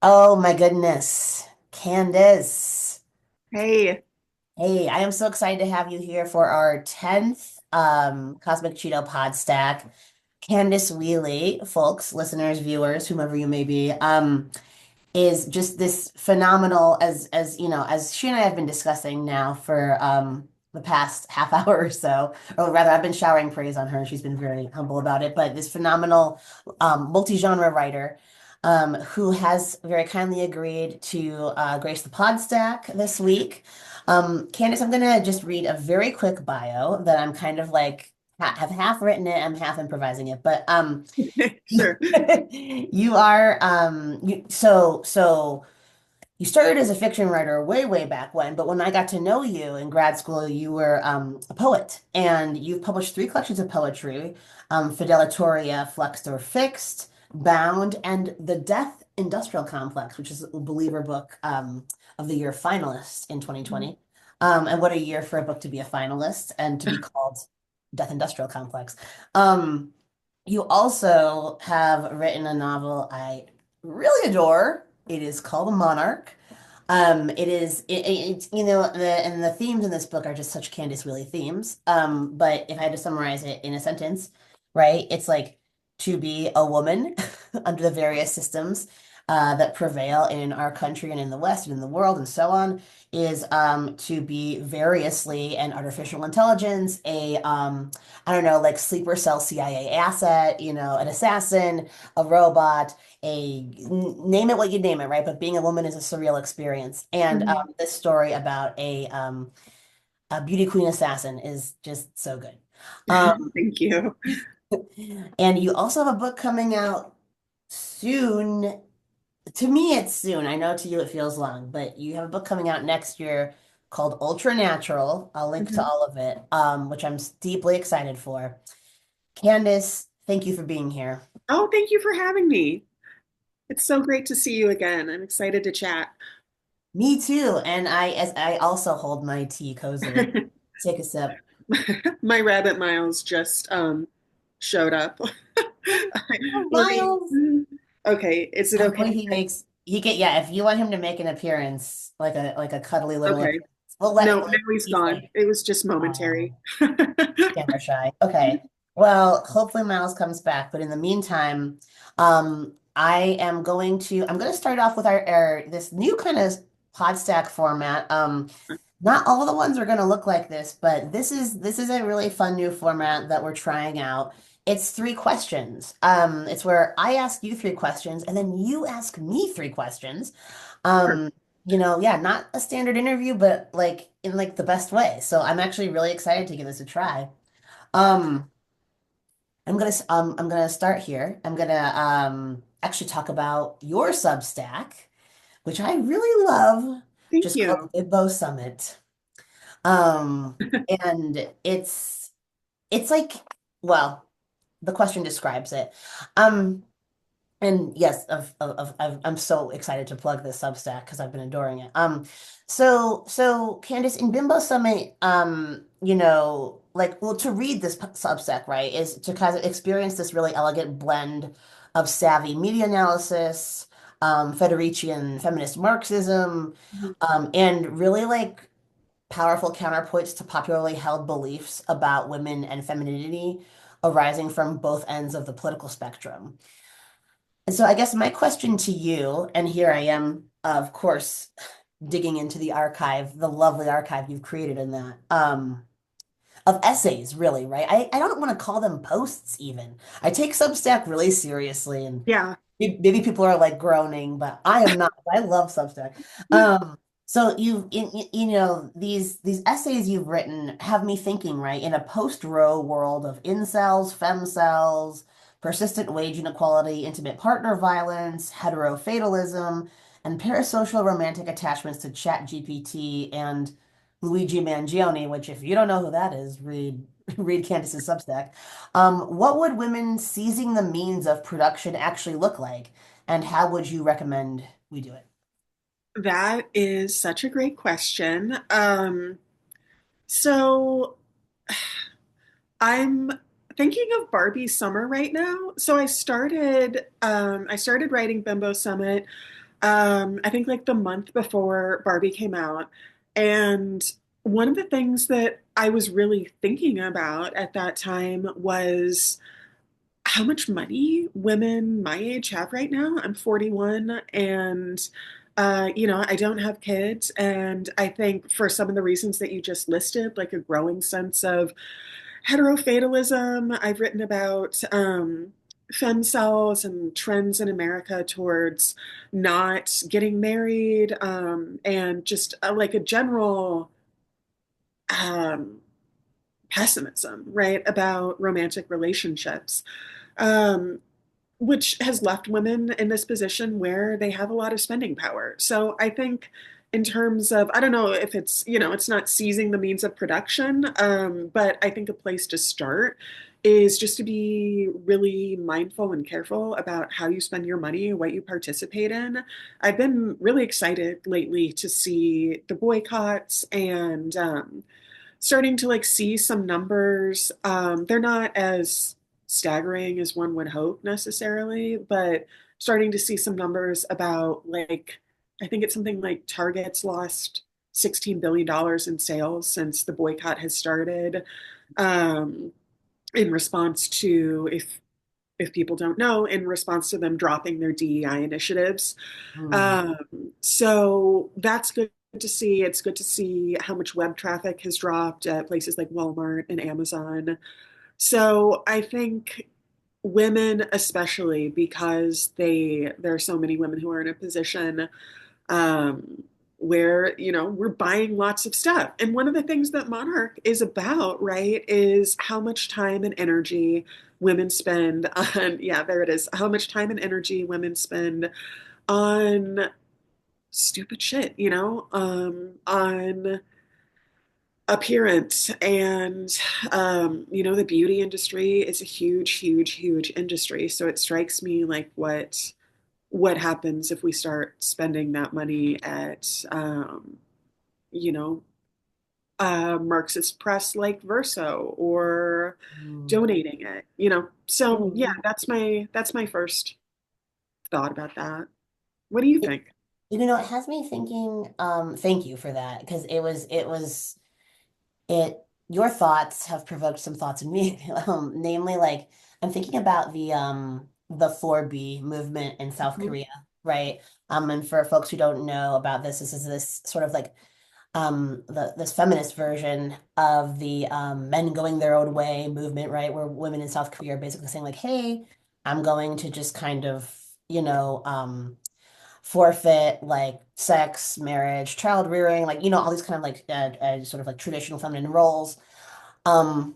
Oh my goodness. Candice. Hey, Hey, I am so excited to have you here for our 10th Cosmic Cheeto Podstack. Candice Wuehle, folks, listeners, viewers, whomever you may be, is just this phenomenal as you know, as she and I have been discussing now for the past half hour or so, or rather I've been showering praise on her and she's been very humble about it, but this phenomenal multi-genre writer who has very kindly agreed to grace the Podstack this week. Candice, I'm gonna just read a very quick bio that I'm kind of like have half written it, I'm half improvising it, but sure. you are so you started as a fiction writer way back when, but when I got to know you in grad school, you were a poet, and you've published three collections of poetry: Fidelitoria, Fluxed or Fixed, Bound, and The Death Industrial Complex, which is a Believer Book of the Year finalist in 2020. And what a year for a book to be a finalist and to be called Death Industrial Complex. Um, you also have written a novel I really adore. It is called Monarch. It's and the themes in this book are just such Candice Willie themes. But if I had to summarize it in a sentence, right, it's like to be a woman under the various systems that prevail in our country and in the West and in the world and so on is to be variously an artificial intelligence, I don't know, like sleeper cell CIA asset, an assassin, a robot, name it what you name it, right? But being a woman is a surreal experience. And Mhm. this story about a beauty queen assassin is just so good. Um, Thank you. and you also have a book coming out soon. To me, it's soon. I know to you it feels long, but you have a book coming out next year called Ultra Natural. I'll link to Mhm. all of it, which I'm deeply excited for. Candice, thank you for being here. Oh, thank you for having me. It's so great to see you again. I'm excited to chat. Me too. And as I also hold my tea cozily. Take a sip. My rabbit Miles just showed up. Oh, Let me. Miles. Okay, is it okay? Hopefully yeah, if you want him to make an appearance, like a cuddly little Okay. appearance, No, now he's he's gone. like, It was just momentary. oh, camera shy. Okay. Well, hopefully Miles comes back. But in the meantime, I'm going to start off with our this new kind of pod stack format. Not all the ones are going to look like this, but this is a really fun new format that we're trying out. It's three questions. It's where I ask you three questions and then you ask me three questions. Sure. Um, yeah, not a standard interview, but like in like the best way. So I'm actually really excited to give this a try. Um, I'm gonna start here. I'm gonna actually talk about your Substack, which I really love, Thank just called you. Bimbo Summit. Um, and it's like, well, the question describes it. Um, and yes, I'm so excited to plug this Substack because I've been adoring it. So Candice, in Bimbo Summit, like, well, to read this Substack, right, is to kind of experience this really elegant blend of savvy media analysis, Federician feminist Marxism, Mhm. and really like powerful counterpoints to popularly held beliefs about women and femininity arising from both ends of the political spectrum. And so I guess my question to you, and here I am, of course, digging into the archive, the lovely archive you've created in that, of essays, really, right? I don't want to call them posts even. I take Substack really seriously, and Yeah. maybe people are like groaning, but I am not. I love Substack. So these essays you've written have me thinking, right? In a post-Roe world of incels, femcels, persistent wage inequality, intimate partner violence, hetero-fatalism, and parasocial romantic attachments to Chat GPT and Luigi Mangione, which if you don't know who that is, read Candace's Substack. What would women seizing the means of production actually look like, and how would you recommend we do it? That is such a great question. So I'm thinking of Barbie Summer right now. So I started writing Bimbo Summit I think like the month before Barbie came out. And one of the things that I was really thinking about at that time was how much money women my age have right now. I'm 41 and I don't have kids. And I think for some of the reasons that you just listed, like a growing sense of heterofatalism. I've written about fem cells and trends in America towards not getting married, and just like a general um, pessimism, right, about romantic relationships. Um, which has left women in this position where they have a lot of spending power. So I think in terms of, I don't know if it's, it's not seizing the means of production, but I think a place to start is just to be really mindful and careful about how you spend your money, what you participate in. I've been really excited lately to see the boycotts and starting to like see some numbers. They're not as staggering as one would hope necessarily, but starting to see some numbers about like, I think it's something like Target's lost $16 billion in sales since the boycott has started, um, in response to, if people don't know, in response to them dropping their DEI initiatives. Hmm. Um, so that's good to see. It's good to see how much web traffic has dropped at places like Walmart and Amazon. So I think women, especially because there are so many women who are in a position where we're buying lots of stuff. And one of the things that Monarch is about, right, is how much time and energy women spend on, yeah, there it is, how much time and energy women spend on stupid shit, on appearance. And the beauty industry is a huge, huge, huge industry. So it strikes me like what happens if we start spending that money at you know Marxist press like Verso, or Hmm. donating it. So yeah, Hmm. that's my first thought about that. What do you It, think? it has me thinking, thank you for that, because your thoughts have provoked some thoughts in me. Namely, like I'm thinking about the 4B movement in South Mhm. Korea, right? And for folks who don't know about this, this is this sort of like this feminist version of the men going their own way movement, right? Where women in South Korea are basically saying like, hey, I'm going to just kind of, forfeit like sex, marriage, child rearing, like, all these kind of like sort of like traditional feminine roles. Um,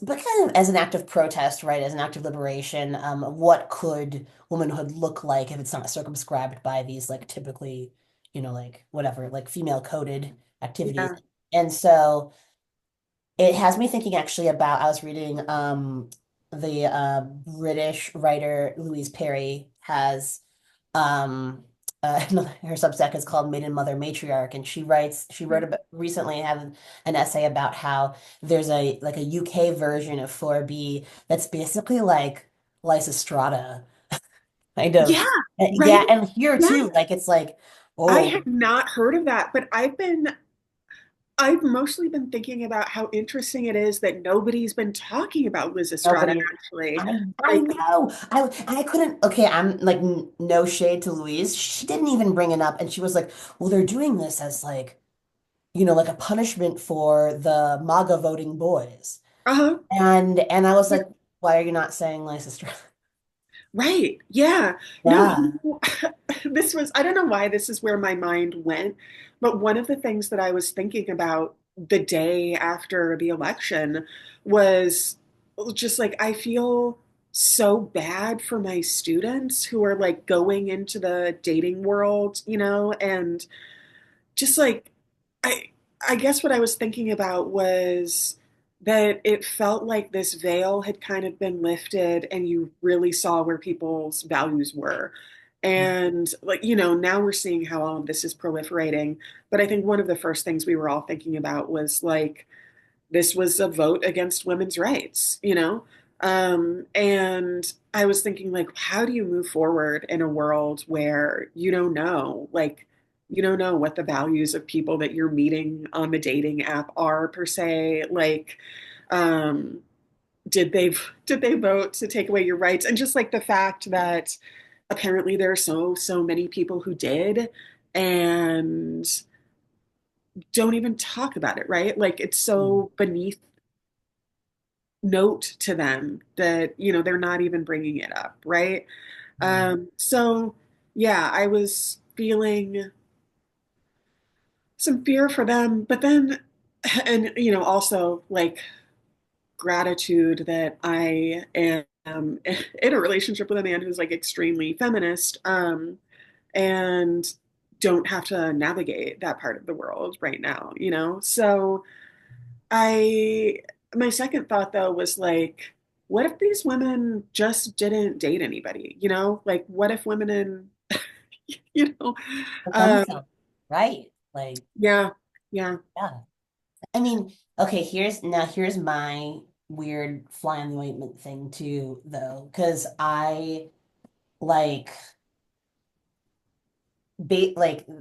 but kind of as an act of protest, right? As an act of liberation, of what could womanhood look like if it's not circumscribed by these like typically, like whatever, like female coded activities. Yeah. And so it has me thinking actually about, I was reading the British writer Louise Perry has um her Substack is called Maiden Mother Matriarch, and she wrote about recently had an essay about how there's a like a UK version of 4B that's basically like Lysistrata kind of. Yeah, Yeah, right? and here Yeah. too, like it's like, I oh, had not heard of that, but I've mostly been thinking about how interesting it is that nobody's been talking about Liz Estrada nobody. actually. I Like, know. I couldn't. Okay, I'm like no shade to Louise. She didn't even bring it up, and she was like, "Well, they're doing this as like like a punishment for the MAGA voting boys." uh-huh. And I was like, "Why are you not saying Leicester?" Right. Yeah. No, Yeah. I don't know why this is where my mind went, but one of the things that I was thinking about the day after the election was just like, I feel so bad for my students who are like going into the dating world, and just like I I guess what I was thinking about was that it felt like this veil had kind of been lifted and you really saw where people's values were. And like, now we're seeing how all of this is proliferating. But I think one of the first things we were all thinking about was like this was a vote against women's rights. And I was thinking, like, how do you move forward in a world where you don't know, like, you don't know what the values of people that you're meeting on the dating app are per se? Like, um, did they did they vote to take away your rights? And just like the fact that apparently there are so many people who did and don't even talk about it, right? Like it's Mm. so beneath note to them that they're not even bringing it up, right? Mm. So yeah, I was feeling some fear for them, but then, and also like gratitude that I am in a relationship with a man who's like extremely feminist, and don't have to navigate that part of the world right now. So I, my second thought though was like, what if these women just didn't date anybody? Like what if women in, you know, Become um, some, right? Like, yeah, yeah, yeah. I mean, okay, here's my weird fly on the ointment thing too, though, because I like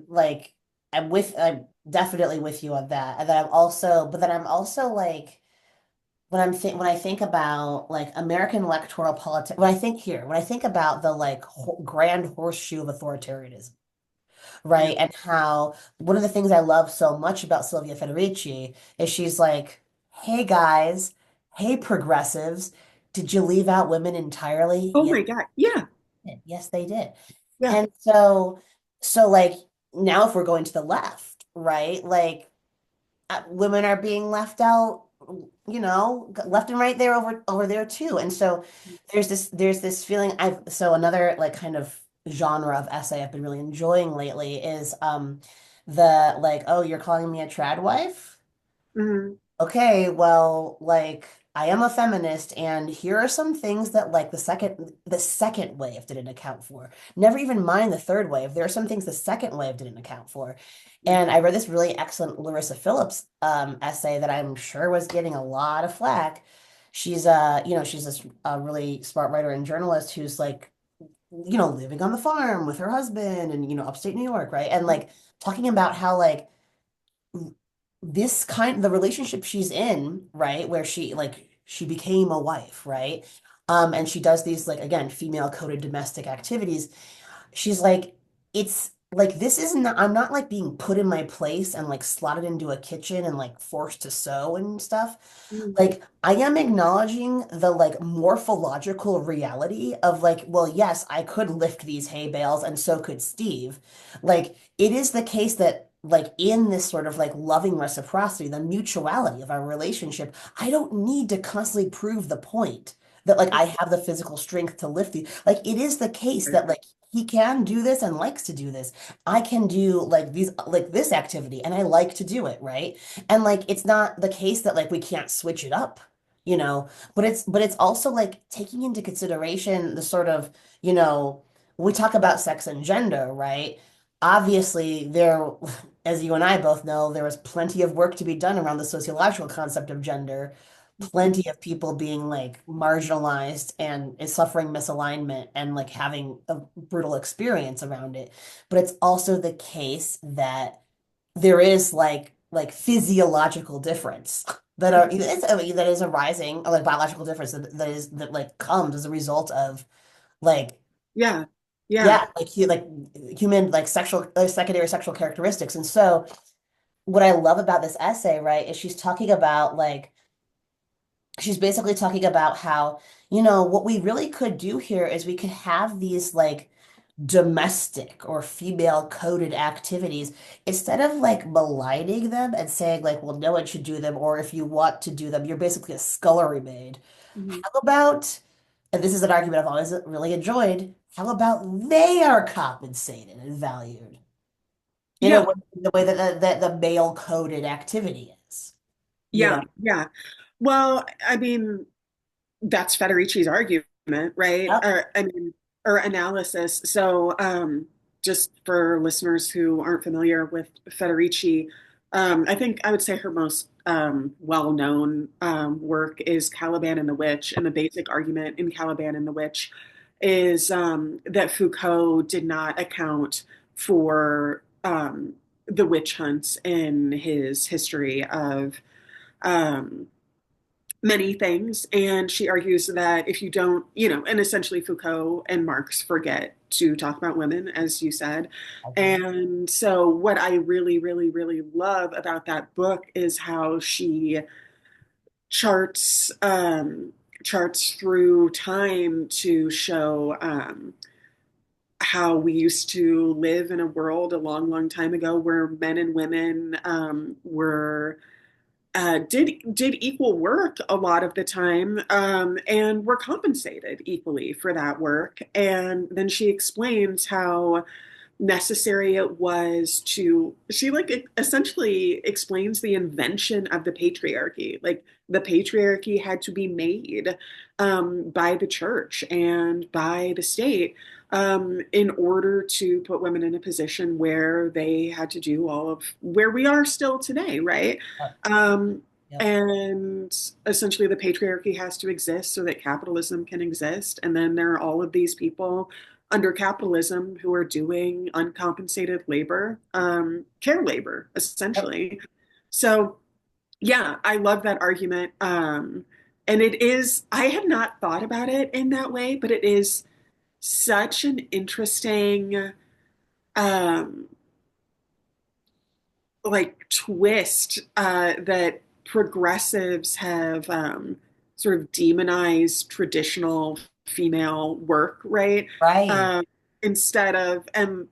like I'm definitely with you on that. And then I'm also like when I think about like American electoral politics, when I think about the like grand horseshoe of authoritarianism, yeah. right? And how one of the things I love so much about Sylvia Federici is she's like, hey guys, hey progressives, did you leave out women entirely? Oh Yes, my God. Yeah, they did. Yes, they did. yeah. And so like now if we're going to the left, right? Like women are being left out, left and right there over there too. And so there's this feeling so another like kind of genre of essay I've been really enjoying lately is the like, oh, you're calling me a trad wife? Hmm. Okay, well, like I am a feminist, and here are some things that like the second wave didn't account for. Never even mind the third wave. There are some things the second wave didn't account for. And I read this really excellent Larissa Phillips essay that I'm sure was getting a lot of flack. She's this really smart writer and journalist who's like, living on the farm with her husband and upstate New York, right? And like talking about how like the relationship she's in, right, where she became a wife, right? And she does these like again, female coded domestic activities. She's like, it's like this isn't I'm not like being put in my place and like slotted into a kitchen and like forced to sew and stuff. Hmm. Like I am acknowledging the like morphological reality of like, well, yes, I could lift these hay bales and so could Steve. Like it is the case that like in this sort of like loving reciprocity, the mutuality of our relationship, I don't need to constantly prove the point that like I have the physical strength to lift the like it is the case that like he can do this and likes to do this. I can do like this activity and I like to do it, right? And like it's not the case that like we can't switch it up, but it's also like taking into consideration the sort of, when we talk about sex and gender, right? Obviously there as you and I both know, there was plenty of work to be done around the sociological concept of gender, plenty of people being like marginalized and is suffering misalignment and like having a brutal experience around it. But it's also the case that there is like physiological difference that is arising, or like biological difference that like comes as a result of like Yeah, yeah, yeah like human like sexual secondary sexual characteristics. And so what I love about this essay, right, is she's basically talking about how, what we really could do here is we could have these like domestic or female coded activities instead of like maligning them and saying like, well, no one should do them, or if you want to do them, you're basically a scullery maid. mhm. How about, and this is an argument I've always really enjoyed, how about they are compensated and valued in a Yeah, way, the way that the male coded activity is, you yeah, know? yeah. Well, I mean, that's Federici's argument, right? Yep. Or I mean, or analysis. So, just for listeners who aren't familiar with Federici, I think I would say her most well-known work is Caliban and the Witch, and the basic argument in Caliban and the Witch is that Foucault did not account for the witch hunts in his history of um, many things. And she argues that if you don't, and essentially Foucault and Marx forget to talk about women, as you said. Mhm. And so, what I really, really, really love about that book is how she charts charts through time to show how we used to live in a world a long, long time ago where men and women were did equal work a lot of the time, and were compensated equally for that work. And then she explains how necessary it was to she like essentially explains the invention of the patriarchy. Like the patriarchy had to be made by the church and by the state in order to put women in a position where they had to do all of where we are still today, right? Yep. um, Yep. and essentially the patriarchy has to exist so that capitalism can exist. And then there are all of these people under capitalism who are doing uncompensated labor, care labor, Yep. essentially. So, yeah, I love that argument. And it is, I had not thought about it in that way, but it is such an interesting, um, like twist that progressives have sort of demonized traditional female work, right? Right. Um, Instead of, and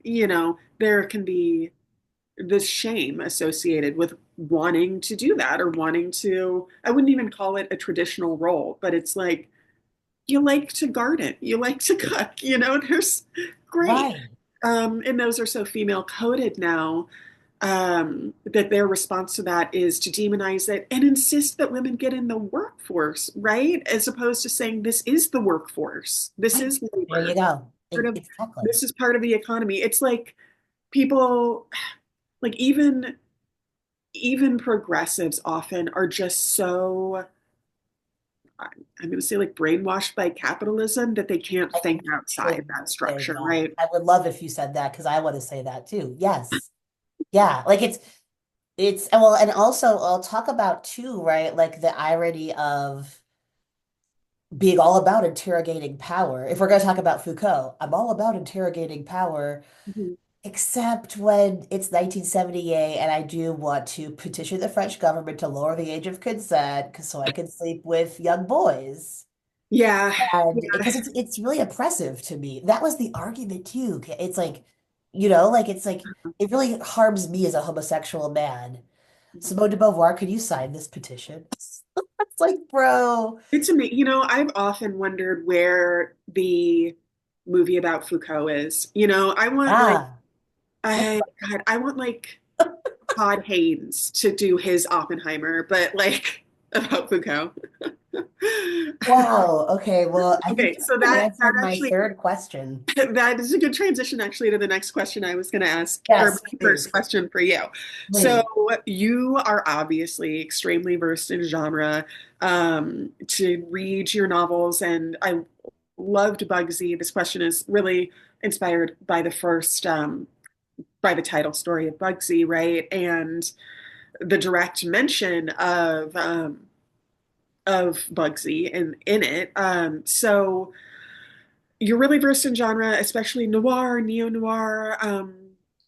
there can be this shame associated with wanting to do that or wanting to, I wouldn't even call it a traditional role, but it's like, you like to garden, you like to cook, there's great. Right. And those are so female coded now, that their response to that is to demonize it and insist that women get in the workforce, right? As opposed to saying this is the workforce, this Right. is There you labor, go. part of Exactly. this is part of the economy. It's like people, like even progressives often are just so, I'm going to say, like brainwashed by capitalism that they can't I think outside should that say structure, that. right? I would love if you said that because I want to say that too. Yes. Yeah. Like it's well, and also I'll talk about too, right? Like the irony of being all about interrogating power. If we're going to talk about Foucault, I'm all about interrogating power, Mhm. except when it's 1978 and I do want to petition the French government to lower the age of consent so I can sleep with young boys. Yeah, And yeah. because it's really oppressive to me. That was the argument too. It's like, like it's like it really harms me as a homosexual man. Simone de Beauvoir, could you sign this petition? It's like, bro. It's amazing. I've often wondered where the movie about Foucault is. I want like Ah, I want like Todd Haynes to do his Oppenheimer, but like about Foucault. wow. Okay, well, I think Okay, you so kind of that answered my actually third question. that is a good transition actually to the next question I was going to ask, or Yes, my first please, question for you. So please. you are obviously extremely versed in genre, to read your novels, and I loved Bugsy. This question is really inspired by the first, by the title story of Bugsy, right? And the direct mention of Bugsy in it. So you're really versed in genre, especially noir, neo noir.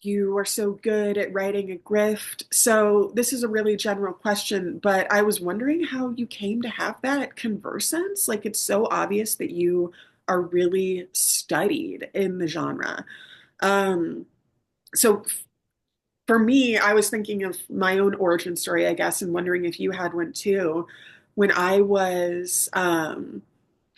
You are so good at writing a grift. So this is a really general question, but I was wondering how you came to have that conversance. Like it's so obvious that you are really studied in the genre. Um, so for me, I was thinking of my own origin story, I guess, and wondering if you had one too. When I was, I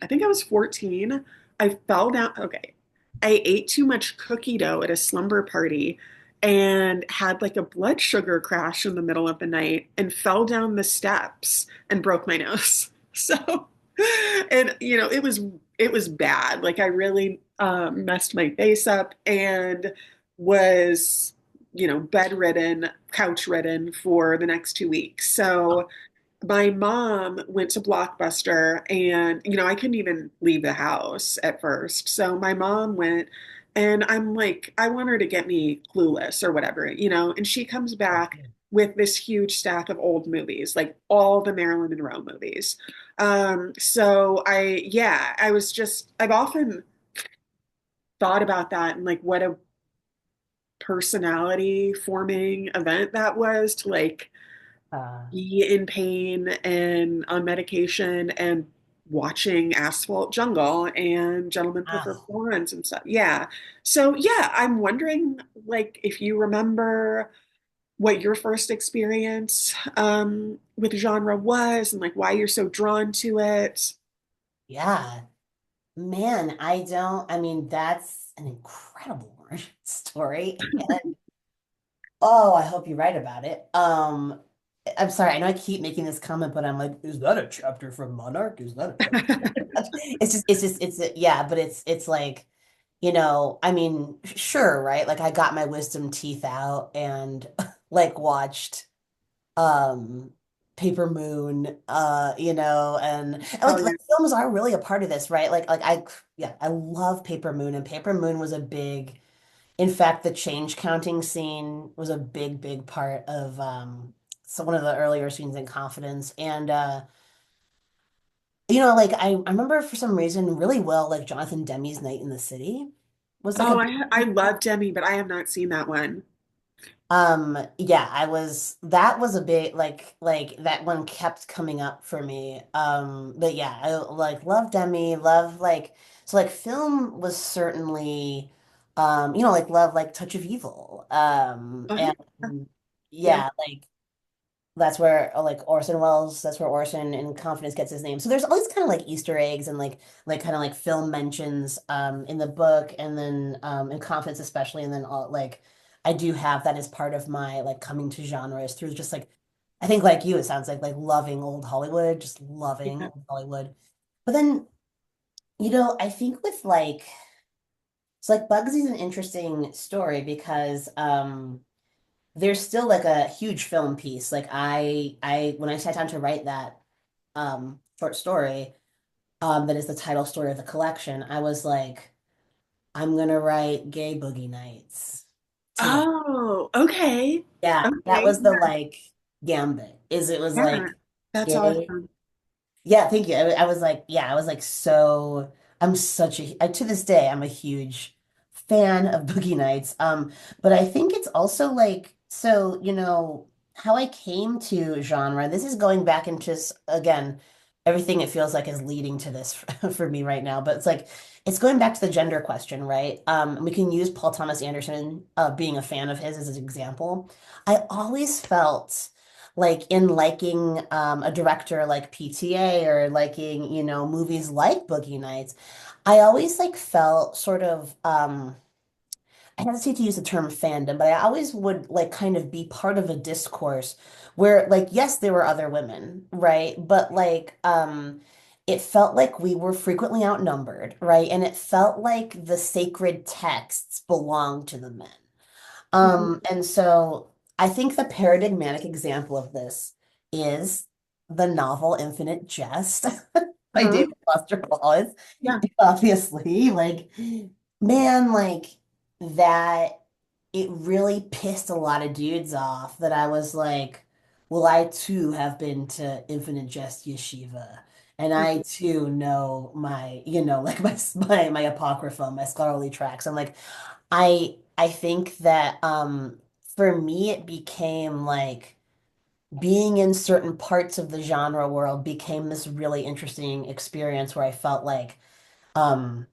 think I was 14, I fell down. Okay. I ate too much cookie dough at a slumber party and had like a blood sugar crash in the middle of the night and fell down the steps and broke my nose. So, and it was bad. Like I really messed my face up and was bedridden, couch ridden for the next 2 weeks. So my mom went to Blockbuster and, I couldn't even leave the house at first. So my mom went and I'm like, I want her to get me Clueless or whatever, and she comes back with this huge stack of old movies, like all the Marilyn Monroe movies. So I've often thought about that and like what a personality forming event that was to like Uh, be in pain and on medication and watching Asphalt Jungle and Gentlemen Prefer wow. Blondes and stuff. Yeah. So yeah, I'm wondering like if you remember what your first experience with genre was and like why you're so drawn to it. Yeah. Man, I mean, that's an incredible origin story. And oh, I hope you write about it. I'm sorry, I know I keep making this comment, but I'm like, is that a chapter from Monarch? Is that a chapter? Yeah, but it's like, I mean, sure, right? Like I got my wisdom teeth out and like watched um Paper Moon, and Oh like yeah. films are really a part of this, right? Yeah, I love Paper Moon, and Paper Moon was a big, in fact, the change counting scene was a big part of so one of the earlier scenes in Confidence. And like I remember for some reason really well like Jonathan Demme's Night in the City was like Oh, a I love Demi, but I have not seen that one. yeah, that was a bit like that one kept coming up for me. But yeah, I like love Demi, love like so like film was certainly like love like Touch of Evil. Uh-huh. And Yeah. yeah, like that's where like Orson Welles, that's where Orson in Confidence gets his name. So there's all these kind of like Easter eggs and like kind of like film mentions in the book and then in Confidence especially and then all like I do have that as part of my like coming to genres through just like I think like you it sounds like loving old Hollywood, just loving Yeah. old Hollywood. But then I think with like it's like Bugsy's an interesting story because there's still like a huge film piece. Like I when I sat down to write that short story, that is the title story of the collection, I was like, I'm gonna write gay boogie nights too. Oh, okay. Yeah, that Okay. was the like gambit. Is it was Yeah. like That's gay. awesome. Yeah, thank you. I was like, yeah, I was like, so I'm such to this day, I'm a huge fan of Boogie Nights. But I think it's also like, so, how I came to genre, this is going back into, again, everything it feels like is leading to this for me right now. But it's like, it's going back to the gender question, right? We can use Paul Thomas Anderson, being a fan of his as an example. I always felt like in liking a director like PTA or liking, movies like Boogie Nights, I always like felt sort of I hesitate to use the term fandom, but I always would like kind of be part of a discourse where like yes, there were other women, right? But like it felt like we were frequently outnumbered, right? And it felt like the sacred texts belonged to the men. Mhm. And so I think the paradigmatic example of this is the novel Infinite Jest by Uh-huh. David Foster Wallace. Yeah. Obviously, like, man, like that, it really pissed a lot of dudes off that I was like, well, I too have been to Infinite Jest Yeshiva. And I too know my, like my apocrypha, my scholarly tracks. I'm like, I think that for me it became like being in certain parts of the genre world became this really interesting experience where um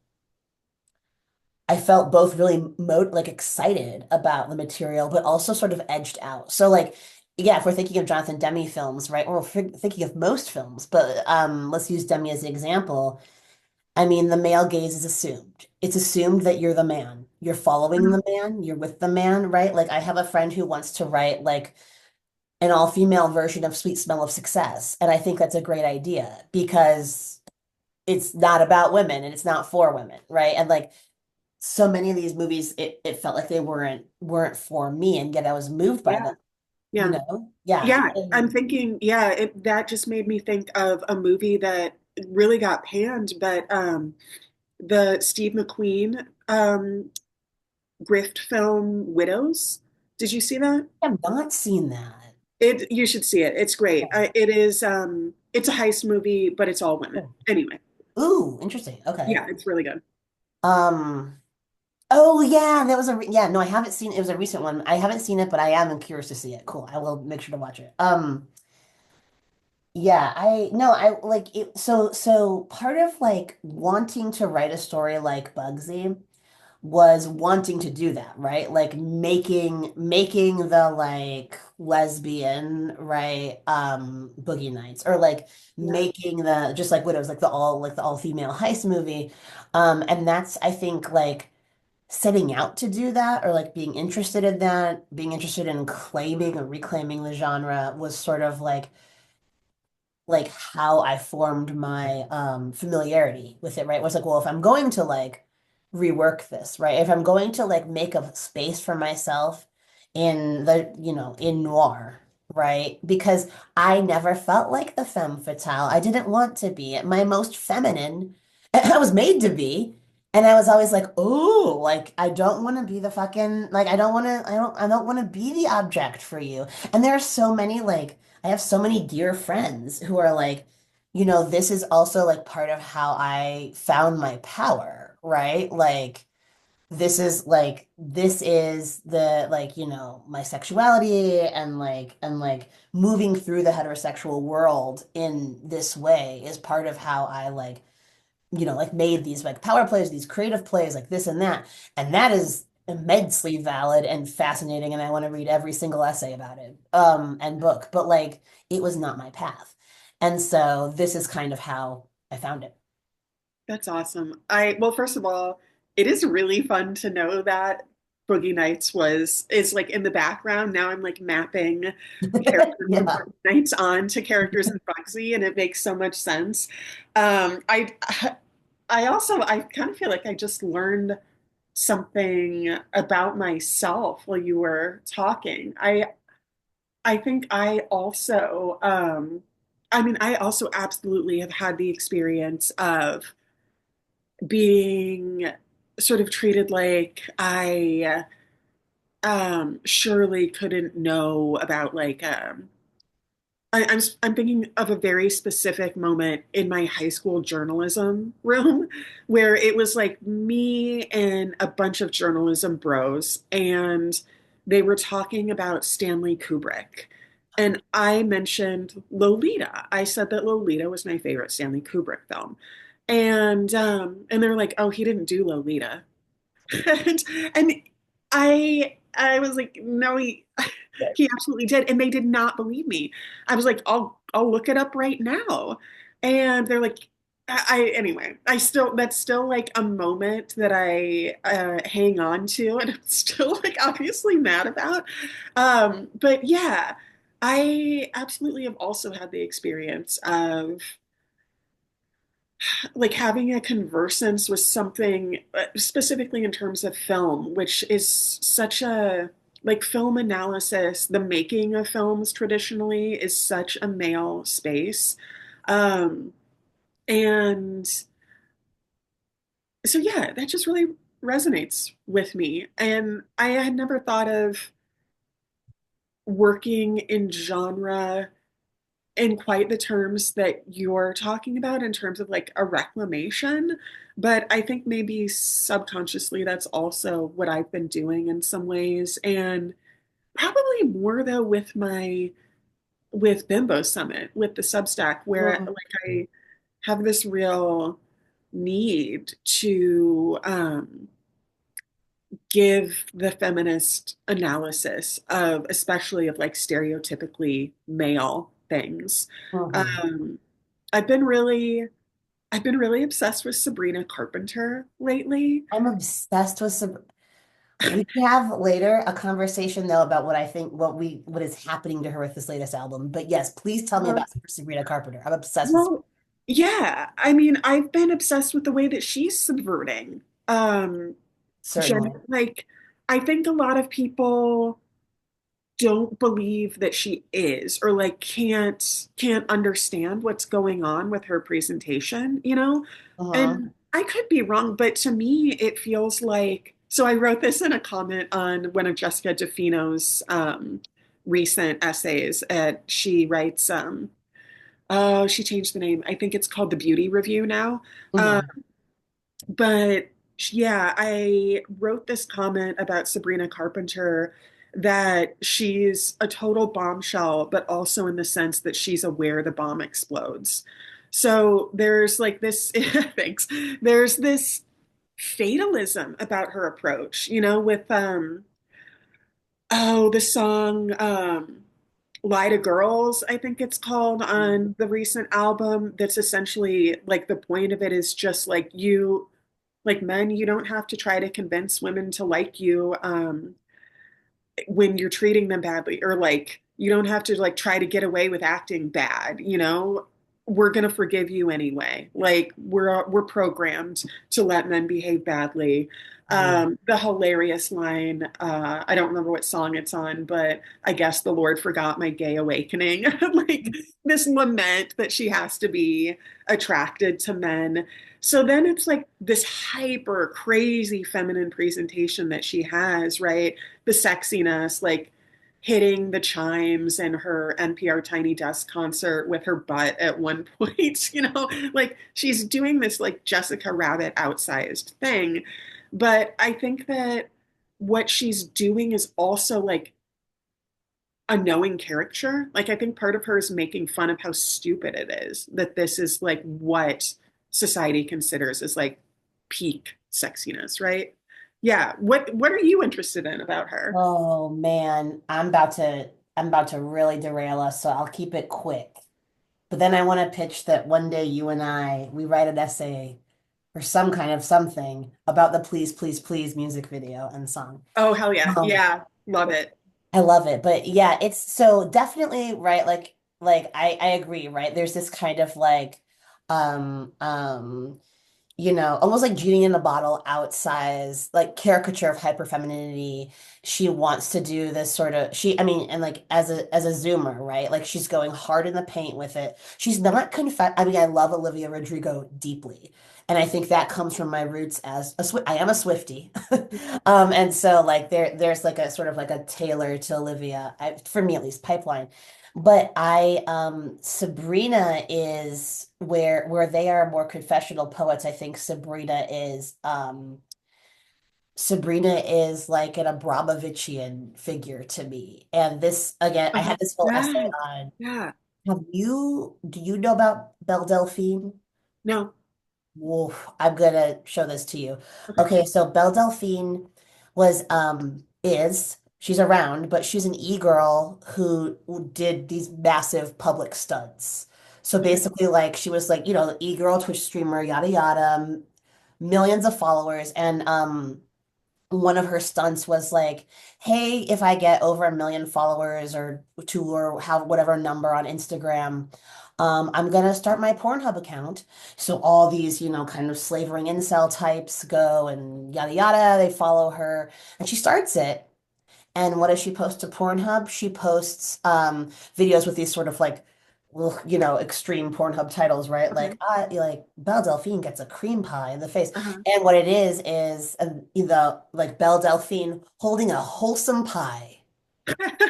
I felt both really mo like excited about the material but also sort of edged out. So like yeah, if we're thinking of Jonathan Demme films, right? Or if we're thinking of most films, but let's use Demme as an example. I mean, the male gaze is assumed. It's assumed that you're the man. You're following the man, you're with the man, right? Like I have a friend who wants to write like an all-female version of Sweet Smell of Success, and I think that's a great idea because it's not about women and it's not for women, right? And like so many of these movies, it felt like they weren't for me, and yet I was moved by Yeah. them, Yeah. Yeah. Yeah. I'm thinking, yeah, that just made me think of a movie that really got panned, but the Steve McQueen grift film Widows. Did you see that? I have not seen that. You should see it. It's great. It's a heist movie, but it's all women. Oh. Anyway, Ooh, interesting. Okay. yeah, it's really good. Um, oh yeah, that was yeah, no, I haven't seen it. Was a recent one. I haven't seen it, but I am curious to see it. Cool. I will make sure to watch it. Yeah, I no, I like it. So part of like wanting to write a story like Bugsy was wanting to do that, right? Like making the like lesbian, right? Boogie Nights, or like Yeah, making the just like Widows, like the all female heist movie. And that's I think like setting out to do that, or like being interested in that, being interested in claiming or reclaiming the genre was sort of like how I formed my familiarity with it, right? It was like, well, if I'm going to like rework this, right? If I'm going to like make a space for myself in in noir, right? Because I never felt like the femme fatale. I didn't want to be my most feminine. I was made to be. And I was always like, oh, like I don't want to be the fucking like I don't want to be the object for you. And there are so many like I have so many dear friends who are like, this is also like part of how I found my power, right? Like this is the like, my sexuality and like moving through the heterosexual world in this way is part of how I like made these like power plays, these creative plays, like this and that. And that is immensely valid and fascinating. And I want to read every single essay about it, and book, but like it was not my path. And so this is kind of how I found it. that's awesome. Well, first of all, it is really fun to know that Boogie Nights was is like in the background. Now I'm like mapping characters from Yeah. Boogie Nights on to characters in Bugsy, and it makes so much sense. I kind of feel like I just learned something about myself while you were talking. I think I also absolutely have had the experience of being sort of treated like I surely couldn't know about I'm thinking of a very specific moment in my high school journalism room where it was like me and a bunch of journalism bros, and they were talking about Stanley Kubrick. And I mentioned Lolita. I said that Lolita was my favorite Stanley Kubrick film. And they're like, "Oh, he didn't do Lolita." and, and I was like, no, he absolutely did, and they did not believe me. I was like, I'll look it up right now, and they're like, anyway, I still that's still like a moment that I hang on to, and I'm still like obviously mad about. But yeah, I absolutely have also had the experience of like having a conversance with something specifically in terms of film, which is such a like film analysis, the making of films traditionally is such a male space. Um, and so, yeah, that just really resonates with me. And I had never thought of working in genre in quite the terms that you're talking about in terms of like a reclamation. But I think maybe subconsciously that's also what I've been doing in some ways. And probably more though with Bimbo Summit, with the Substack, where Mhm. like I have this real need to give the feminist analysis of especially of like stereotypically male things. Mhm. Um, I've been really I've been really obsessed with Sabrina Carpenter lately. I'm obsessed with we can have later a conversation though about what I think what is happening to her with this latest album. But yes, please tell me Uh, about Sabrina Carpenter. I'm obsessed with. well, yeah, I mean, I've been obsessed with the way that she's subverting. Um, certainly. Like, I think a lot of people don't believe that she is, or like can't understand what's going on with her presentation, you know? Uh-huh. And I could be wrong, but to me it feels like, so I wrote this in a comment on one of Jessica DeFino's recent essays. She writes oh, she changed the name. I think it's called The Beauty Review now. Um, Hmm. but yeah, I wrote this comment about Sabrina Carpenter, that she's a total bombshell, but also in the sense that she's aware the bomb explodes. So there's like this, thanks. There's this fatalism about her approach, you know, with oh, the song Lie to Girls, I think it's called, on the recent album. That's essentially like the point of it is just like, you, like men, you don't have to try to convince women to like you when you're treating them badly, or like you don't have to like try to get away with acting bad, you know? We're going to forgive you anyway. Like we're programmed to let men behave badly. The hilarious line, I don't remember what song it's on, but I guess the Lord forgot my gay awakening. Like this lament that she has to be attracted to men. So then it's like this hyper crazy feminine presentation that she has, right? The sexiness, like hitting the chimes in her NPR Tiny Desk concert with her butt at one point, you know, like she's doing this like Jessica Rabbit outsized thing. But I think that what she's doing is also like a knowing caricature. Like I think part of her is making fun of how stupid it is that this is like what society considers as like peak sexiness, right? Yeah. What are you interested in about her? Oh man, I'm about to really derail us, so I'll keep it quick. But then I want to pitch that one day you and we write an essay or some kind of something about the Please, Please, Please music video and song. Oh, hell yeah. Um, Yeah. Love it. I love it. But yeah, it's so definitely right, like I agree, right? There's this kind of like um um almost like genie in the bottle, outsize, like caricature of hyperfemininity. She wants to do this sort of I mean, and like as a zoomer, right? Like she's going hard in the paint with it. She's not confess. I mean, I love Olivia Rodrigo deeply. And I think that comes from my roots as I am a Swiftie. And so like there's like a sort of like a tailor to Olivia, for me at least, pipeline. But Sabrina is where they are more confessional poets. I think Sabrina is like an Abramovichian figure to me. And this again, I Uh-huh. had this whole essay Yeah. on. Yeah. Do you know about Belle Delphine? No. Woof, I'm gonna show this to you. Okay. Okay, so Belle Delphine is she's around, but she's an e-girl who did these massive public stunts. So Okay. basically, like she was like, e-girl Twitch streamer, yada yada, millions of followers, and one of her stunts was like, hey, if I get over 1 million followers or two or how whatever number on Instagram, I'm gonna start my Pornhub account. So all these, kind of slavering incel types go and yada yada, they follow her, and she starts it. And what does she post to Pornhub? She posts videos with these sort of like, well, extreme Pornhub titles, right? Okay. Like Belle Delphine gets a cream pie in the face. Uh-huh. And what it is the like Belle Delphine holding a wholesome pie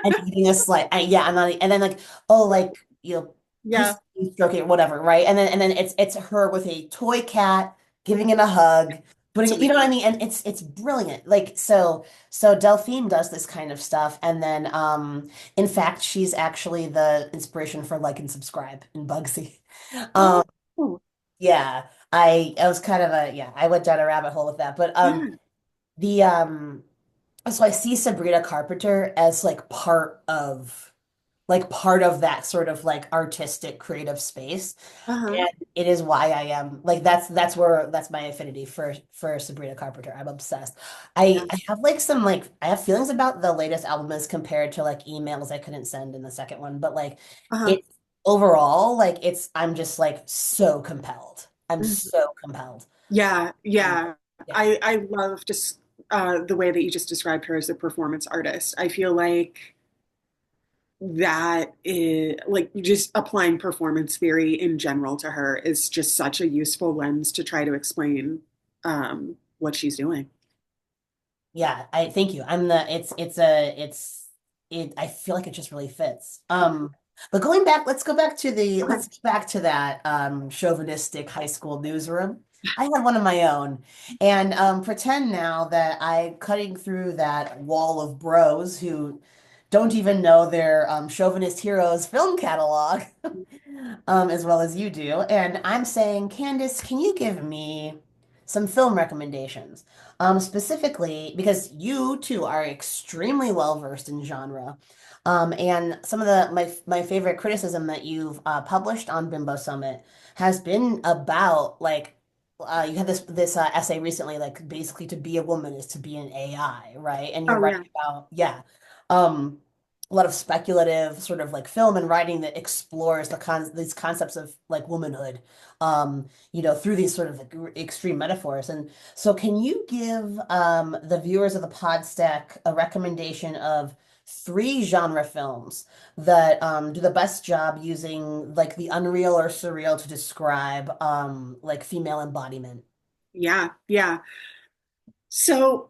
and eating a slice. Yeah, I'm not, and then like, oh, like, Yeah. pussy stroking or whatever, right? And then it's her with a toy cat giving it a hug, It's putting it, you know what I amazing. mean? And it's brilliant. Like so Delphine does this kind of stuff. And then in fact, she's actually the inspiration for Like and Subscribe in Bugsy. Um, Oh, yeah. I was kind of I went down a rabbit hole with that. But yeah. the so I see Sabrina Carpenter as like part of that sort of like artistic creative space. Uh-huh. And it is why I am like that's my affinity for Sabrina Carpenter. I'm obsessed. Yeah. I have like I have feelings about the latest album as compared to like emails I couldn't send in the second one, but like Uh-huh. it's overall like I'm just like so compelled. I'm Mhm. so compelled. Yeah. Um, Yeah. yeah. I love just the way that you just described her as a performance artist. I feel like that is like just applying performance theory in general to her is just such a useful lens to try to explain what she's doing. Yeah, I thank you. I'm the it's a it's it I feel like it just really fits. But going back, let's Okay. get back to that chauvinistic high school newsroom. I had one of my own. And pretend now that I'm cutting through that wall of bros who don't even know their chauvinist heroes film catalog as well as you do. And I'm saying, Candice, can you give me some film recommendations? Specifically, because you too are extremely well versed in genre. And some of my favorite criticism that you've published on Bimbo Summit has been about like you had this essay recently, like basically to be a woman is to be an AI, right? And you're Oh writing yeah. about um, a lot of speculative sort of like film and writing that explores these concepts of like womanhood, through these sort of like, extreme metaphors. And so, can you give the viewers of the Podstack a recommendation of three genre films that do the best job using like the unreal or surreal to describe like female embodiment? Yeah, yeah. So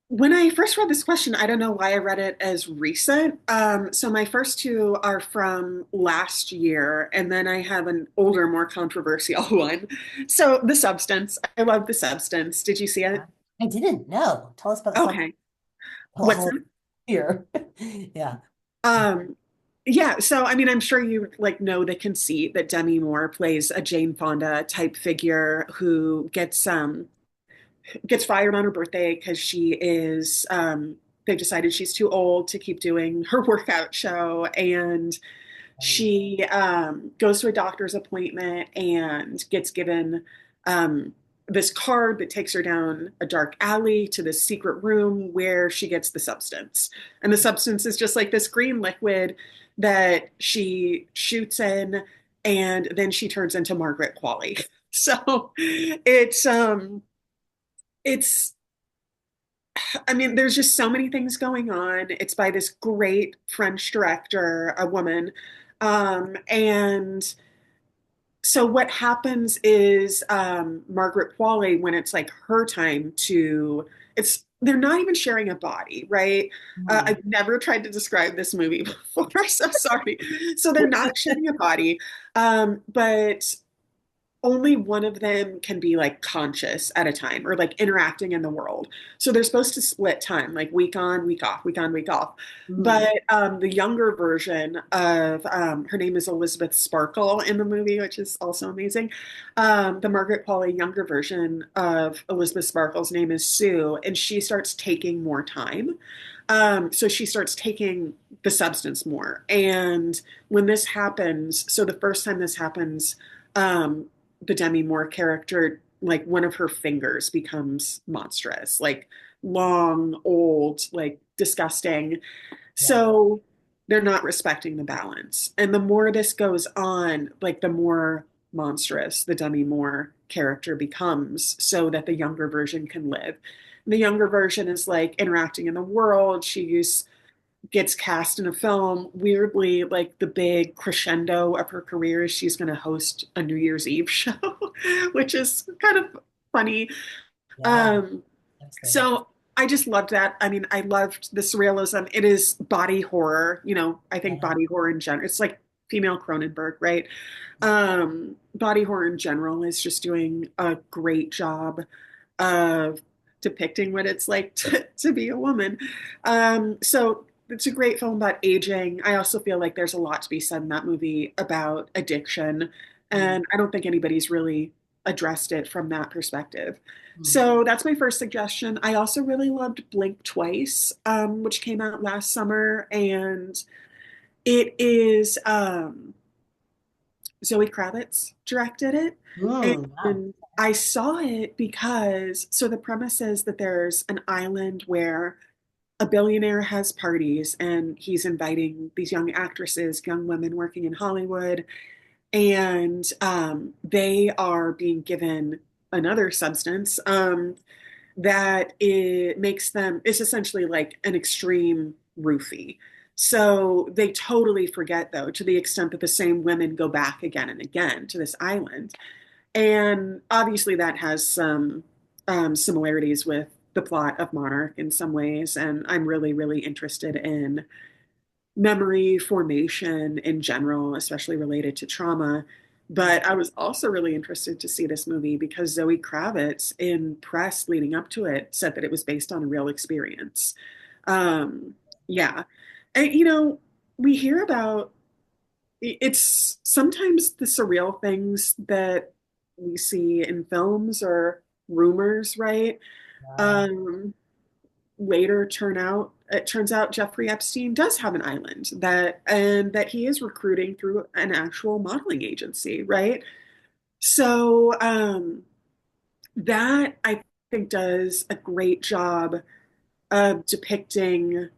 when I first read this question, I don't know why I read it as recent. So my first two are from last year, and then I have an older, more controversial one. So The Substance. I love The Substance. Did you see it? I didn't know. Tell us about the sub Okay. What's whole that? here. Yeah. Um, yeah, so I mean, I'm sure you like know the conceit that Demi Moore plays a Jane Fonda type figure who gets fired on her birthday because they've decided she's too old to keep doing her workout show, and she goes to a doctor's appointment and gets given um, this card that takes her down a dark alley to this secret room where she gets the substance. And the substance is just like this green liquid that she shoots in, and then she turns into Margaret Qualley. So it's I mean, there's just so many things going on. It's by this great French director, a woman. And so what happens is Margaret Qualley, when it's like her time to, it's they're not even sharing a body, right? Mhm. I've never tried to describe this movie before. So sorry. So they're not sharing a body, but only one of them can be like conscious at a time or like interacting in the world. So they're supposed to split time, like week on, week off, week on, week off. Mhm. But the younger version of her name is Elizabeth Sparkle in the movie, which is also amazing. The Margaret Qualley younger version of Elizabeth Sparkle's name is Sue, and she starts taking more time. So she starts taking the substance more. And when this happens, so the first time this happens, um, the Demi Moore character, like one of her fingers becomes monstrous, like long, old, like disgusting. Yeah. So they're not respecting the balance. And the more this goes on, like the more monstrous the Demi Moore character becomes so that the younger version can live. The younger version is like interacting in the world. Gets cast in a film. Weirdly, like the big crescendo of her career is she's going to host a New Year's Eve show, which is kind of funny. Yeah. Um, Devastating. so I just loved that. I mean, I loved the surrealism. It is body horror. I think Yeah. body horror in general, it's like female Cronenberg, right? Body horror in general is just doing a great job of depicting what it's like to be a woman. So it's a great film about aging. I also feel like there's a lot to be said in that movie about addiction, Mhm. and I don't think anybody's really addressed it from that perspective. Mhm. So that's my first suggestion. I also really loved Blink Twice, which came out last summer, and it is Zoe Kravitz directed it. Wow. And I saw it because, so the premise is that there's an island where a billionaire has parties and he's inviting these young actresses, young women working in Hollywood, and they are being given another substance that it makes them, it's essentially like an extreme roofie. So they totally forget, though, to the extent that the same women go back again and again to this island. And obviously, that has some similarities with the plot of Monarch in some ways. And I'm really, really interested in memory formation in general, especially related to trauma. But I was also really interested to see this movie because Zoe Kravitz, in press leading up to it, said that it was based on a real experience. Yeah. And, we hear about it's sometimes the surreal things that we see in films or rumors, right? Wow. Um, Later it turns out Jeffrey Epstein does have an island that he is recruiting through an actual modeling agency, right? So that I think does a great job of depicting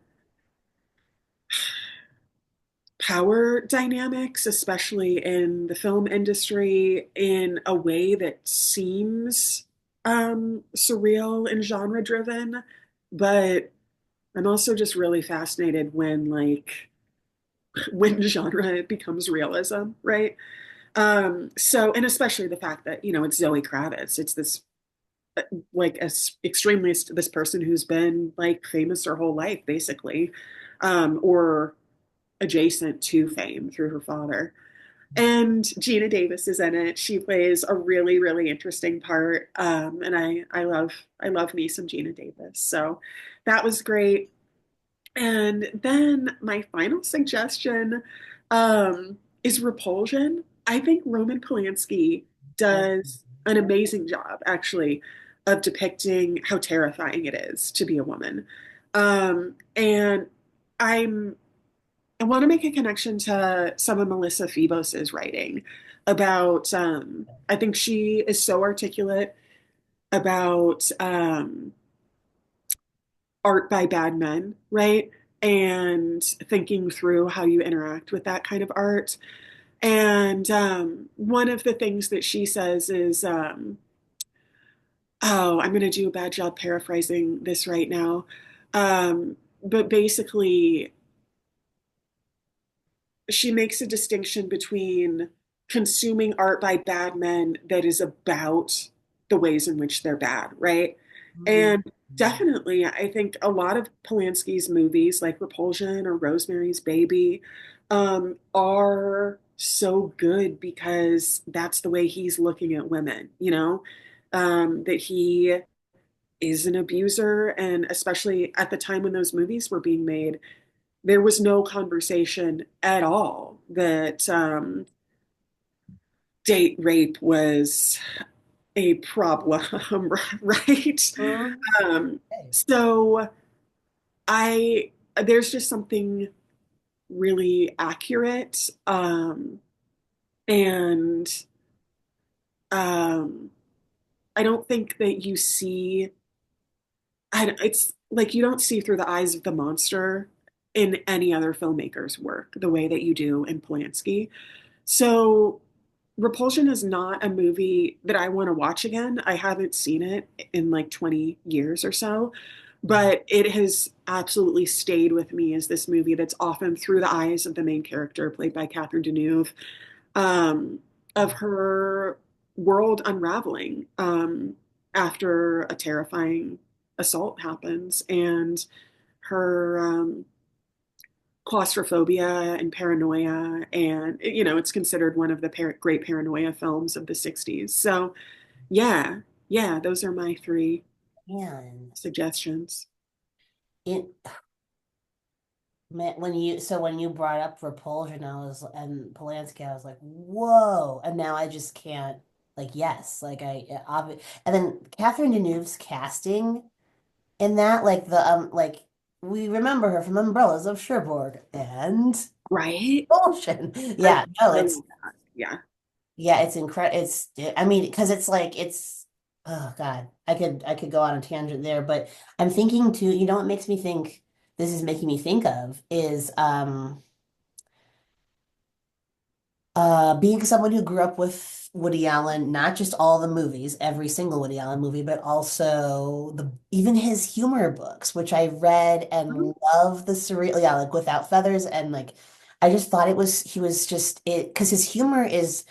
power dynamics, especially in the film industry, in a way that seems surreal and genre driven. But I'm also just really fascinated when genre becomes realism, right? And especially the fact that, it's Zoe Kravitz. It's this like extremely this person who's been like famous her whole life, basically, or adjacent to fame through her father. And Gina Davis is in it. She plays a really, really interesting part. And I love me some Gina Davis. So that was great. And then my final suggestion is Repulsion. I think Roman Polanski does an amazing job, actually, of depicting how terrifying it is to be a woman. And I'm I want to make a connection to some of Melissa Phoebos's writing about. I think she is so articulate about art by bad men, right? And thinking through how you interact with that kind of art. And one of the things that she says is, oh, I'm going to do a bad job paraphrasing this right now. But basically, she makes a distinction between consuming art by bad men that is about the ways in which they're bad, right? Mhm. And definitely, I think a lot of Polanski's movies, like Repulsion or Rosemary's Baby, are so good because that's the way he's looking at women, that he is an abuser. And especially at the time when those movies were being made, there was no conversation at all that date rape was a problem, right? Mhm. Um, Okay. so I there's just something really accurate and um, I don't think that you see. It's like you don't see through the eyes of the monster in any other filmmaker's work the way that you do in Polanski. So Repulsion is not a movie that I want to watch again. I haven't seen it in like 20 years or so, but it has absolutely stayed with me as this movie that's often through the eyes of the main character, played by Catherine Deneuve, um, of her world unraveling after a terrifying assault happens and her claustrophobia and paranoia. And, it's considered one of the great paranoia films of the 60s. So, yeah, yeah, those are my three Man, suggestions. it man, when you brought up Repulsion, and Polanski, I was like, whoa. And now I just can't yes, and then Catherine Deneuve's casting in that, we remember her from Umbrellas of Cherbourg and Right? Repulsion. I Yeah, no, so love that. Yeah. yeah, it's incredible. I mean, because oh God, I could go on a tangent there, but I'm thinking too, what makes me think this is making me think of is, Being someone who grew up with Woody Allen, not just all the movies, every single Woody Allen movie, but also the even his humor books, which I read and love the surreal, yeah, like Without Feathers, and like I just thought he was just it because his humor is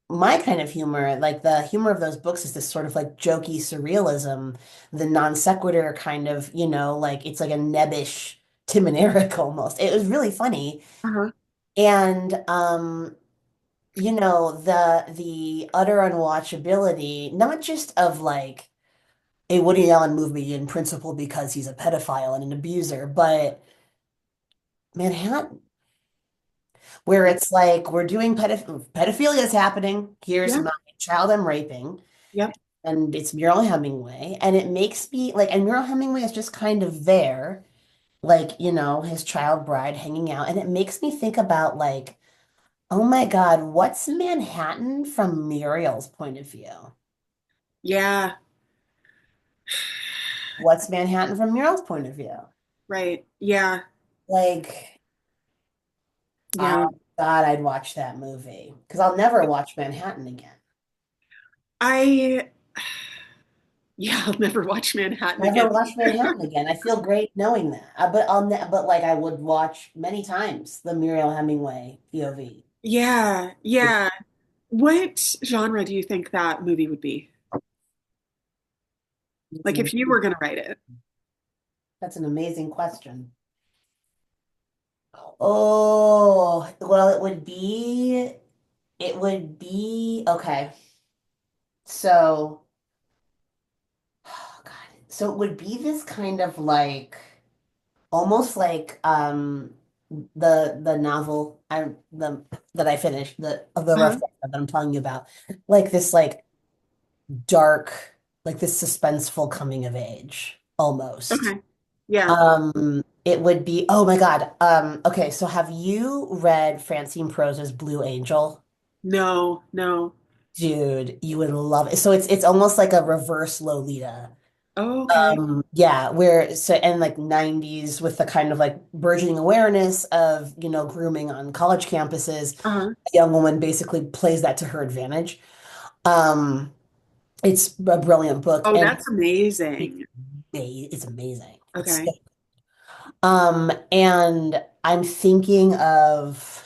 my kind of humor. Like the humor of those books is this sort of like jokey surrealism, the non sequitur kind of, like it's like a nebbish Tim and Eric almost. It was really funny. Uh-huh. And the utter unwatchability, not just of like a Woody Allen movie in principle because he's a pedophile and an abuser, but Manhattan, where Yeah. it's like we're doing pedophilia is happening. Here's Yeah. my child I'm raping, Yep. and it's Muriel Hemingway, and it makes me like, and Muriel Hemingway is just kind of there, like, his child bride hanging out, and it makes me think about like, oh my God, what's Manhattan from Muriel's point of view? Yeah. What's Manhattan from Muriel's point of view? Right. Yeah. Like, Yeah. oh God, I'd watch that movie because I'll never watch Manhattan again. I yeah, I'll never watch Manhattan Never again watch either. Manhattan again. I feel great knowing that. But like I would watch many times the Muriel Hemingway POV. Yeah. Yeah. What genre do you think that movie would be? That's Like an if you were going to write it? that's an amazing question. Oh, well, it would be okay. So, oh God. So it would be this kind of like almost like the novel I the that I finished the rough Uh-huh. draft that I'm telling you about, like this like dark, like this suspenseful coming of age almost. Okay. Yeah. It would be, oh my God. Okay, so have you read Francine Prose's Blue Angel? No, no. Dude, you would love it. So it's almost like a reverse Lolita. Oh, okay. Yeah, where so and like 90s with the kind of like burgeoning awareness of, grooming on college campuses, Uh-huh. a young woman basically plays that to her advantage. Um, it's a brilliant book Oh, and that's amazing. it's amazing. It's Okay. and I'm thinking of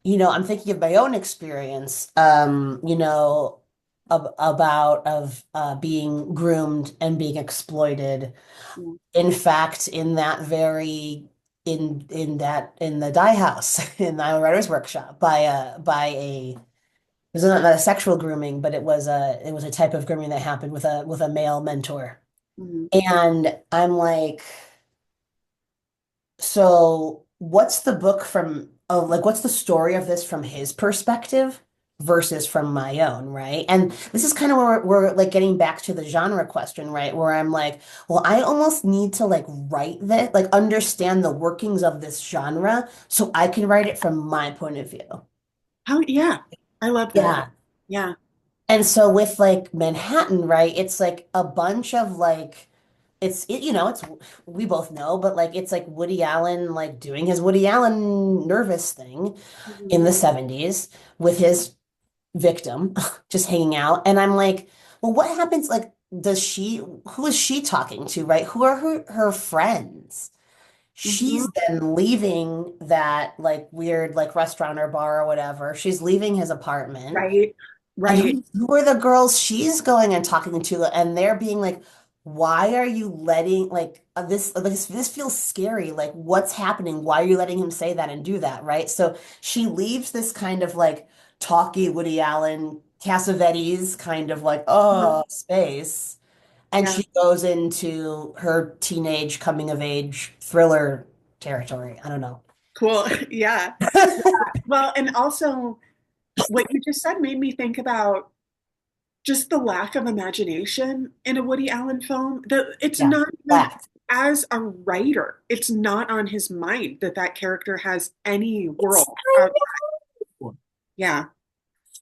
my own experience, about being groomed and being exploited. Yeah. In fact, in the dye house in the Iowa Writers Workshop it was not a sexual grooming, but it was a type of grooming that happened with a male mentor. Mhm. And I'm like, so what's the book from, oh, like what's the story of this from his perspective versus from my own, right? And this is kind of where we're like getting back to the genre question, right? Where I'm like, well, I almost need to like write that, like understand the workings of this genre so I can write it from my point of view. How, yeah. I love that. Yeah. Yeah. And so with like Manhattan, right, it's like a bunch of like it's we both know, but like it's like Woody Allen like doing his Woody Allen nervous thing Mhm. in the 70s with his victim just hanging out. And I'm like, well, what happens? Like, who is she talking to, right? Who are her friends? Mhm. She's then leaving that like weird like restaurant or bar or whatever. She's leaving his apartment. Right. And Right. who are the girls she's going and talking to? And they're being like, why are you letting this feels scary. Like what's happening? Why are you letting him say that and do that? Right. So she leaves this kind of like talky Woody Allen, Cassavetes kind of like, Uh-huh. oh, space. And Yeah. she goes into her teenage coming of age thriller territory. I don't know. Cool. Yeah. Well, and also what you just said made me think about just the lack of imagination in a Woody Allen film. That it's Yeah. not even Laugh. as a writer, it's not on his mind that that character has any It's world out. Yeah.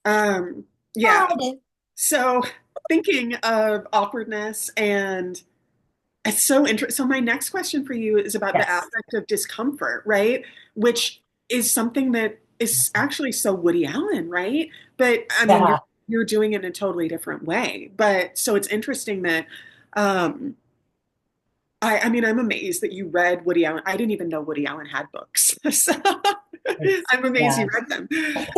Um, yeah. sad. So thinking of awkwardness and it's so interesting. So my next question for you is about the Yes. aspect of discomfort, right? Which is something that is actually so Woody Allen, right? But I mean, Yeah. you're doing it in a totally different way. But so it's interesting that um I mean, I'm amazed that you read Woody Allen. I didn't even know Woody Allen had books. So It's, I'm amazed yeah. you read them.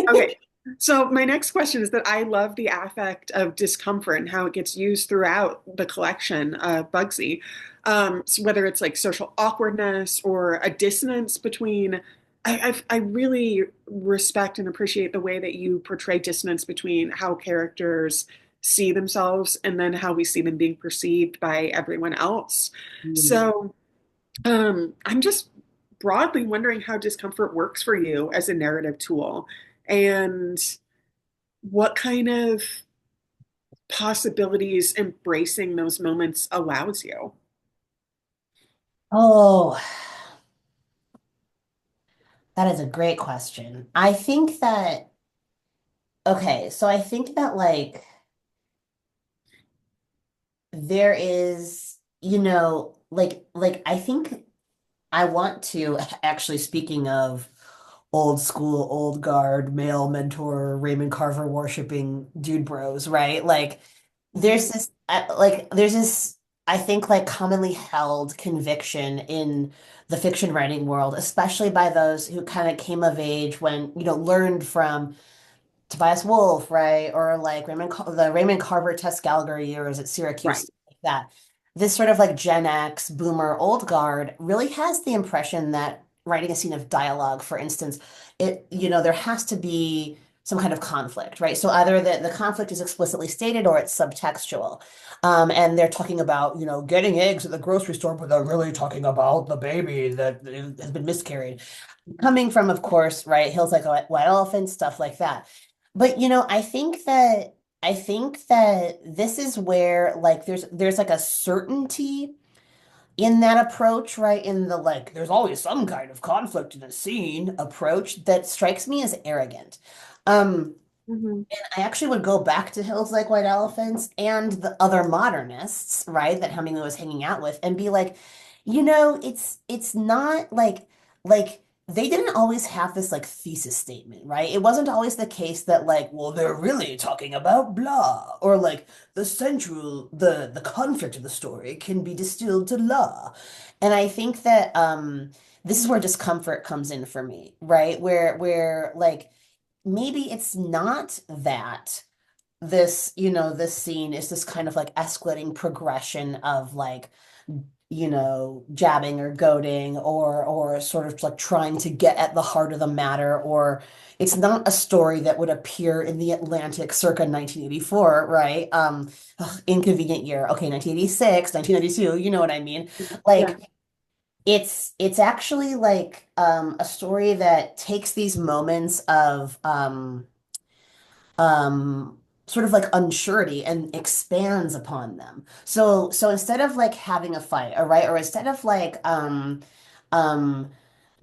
Okay. So my next question is that I love the affect of discomfort and how it gets used throughout the collection of Bugsy. So whether it's like social awkwardness or a dissonance between, I really respect and appreciate the way that you portray dissonance between how characters see themselves and then how we see them being perceived by everyone else. Mm. So I'm just broadly wondering how discomfort works for you as a narrative tool and what kind of possibilities embracing those moments allows you. Oh, that is a great question. I think that, okay, so I think that like there is, I think I want to actually, speaking of old school, old guard, male mentor, Raymond Carver worshiping dude bros, right? Like Mhm. there's this, I think, like commonly held conviction in the fiction writing world, especially by those who kind of came of age when, learned from Tobias Wolff, right? Or like the Raymond Carver Tess Gallagher years at Syracuse, Right. stuff like that. This sort of like Gen X boomer old guard really has the impression that writing a scene of dialogue, for instance, there has to be some kind of conflict, right? So either the conflict is explicitly stated or it's subtextual. And they're talking about, getting eggs at the grocery store, but they're really talking about the baby that has been miscarried. Coming from, of course, right, Hills Like a White Elephant, stuff like that. But I think that this is where like there's like a certainty in that approach, right? In the like there's always some kind of conflict in a scene approach that strikes me as arrogant. Um, Mhm. I actually would go back to Hills Like White Elephants and the other modernists, right, that Hemingway was hanging out with, and be like, it's not like they didn't always have this like thesis statement, right? It wasn't always the case that like, well, they're really talking about blah, or like the conflict of the story can be distilled to la. And I think that this is where discomfort comes in for me, right? Where like maybe it's not that this scene is this kind of like escalating progression of like, jabbing or goading or sort of like trying to get at the heart of the matter, or it's not a story that would appear in the Atlantic circa 1984, right? Inconvenient year. Okay, 1986, 1992, you know what I mean? Yeah. Like it's actually like a story that takes these moments of sort of like unsurety and expands upon them. So instead of like having a fight, all right, or instead of like um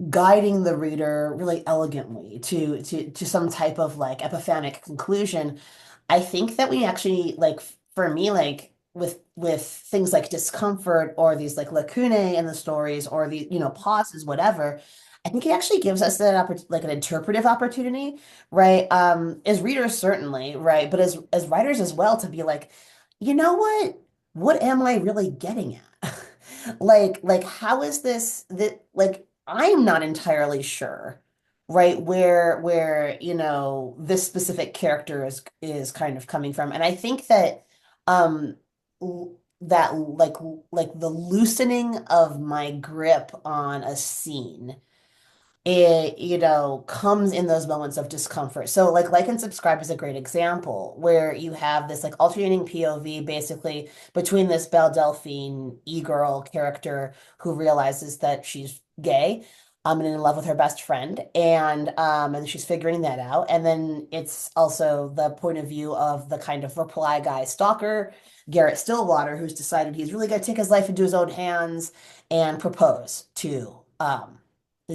guiding the reader really elegantly to some type of like epiphanic conclusion, I think that we actually like for me like with things like discomfort or these like lacunae in the stories or the pauses, whatever. I think it actually gives us that like an interpretive opportunity, right? As readers certainly, right? But as writers as well, to be like, you know what? What am I really getting at? Like how is this that like I'm not entirely sure, right? Where this specific character is kind of coming from. And I think that um that like the loosening of my grip on a scene, it comes in those moments of discomfort. So like and Subscribe is a great example where you have this like alternating POV basically between this Belle Delphine e-girl character who realizes that she's gay, and in love with her best friend, and she's figuring that out, and then it's also the point of view of the kind of reply guy stalker Garrett Stillwater, who's decided he's really going to take his life into his own hands and propose to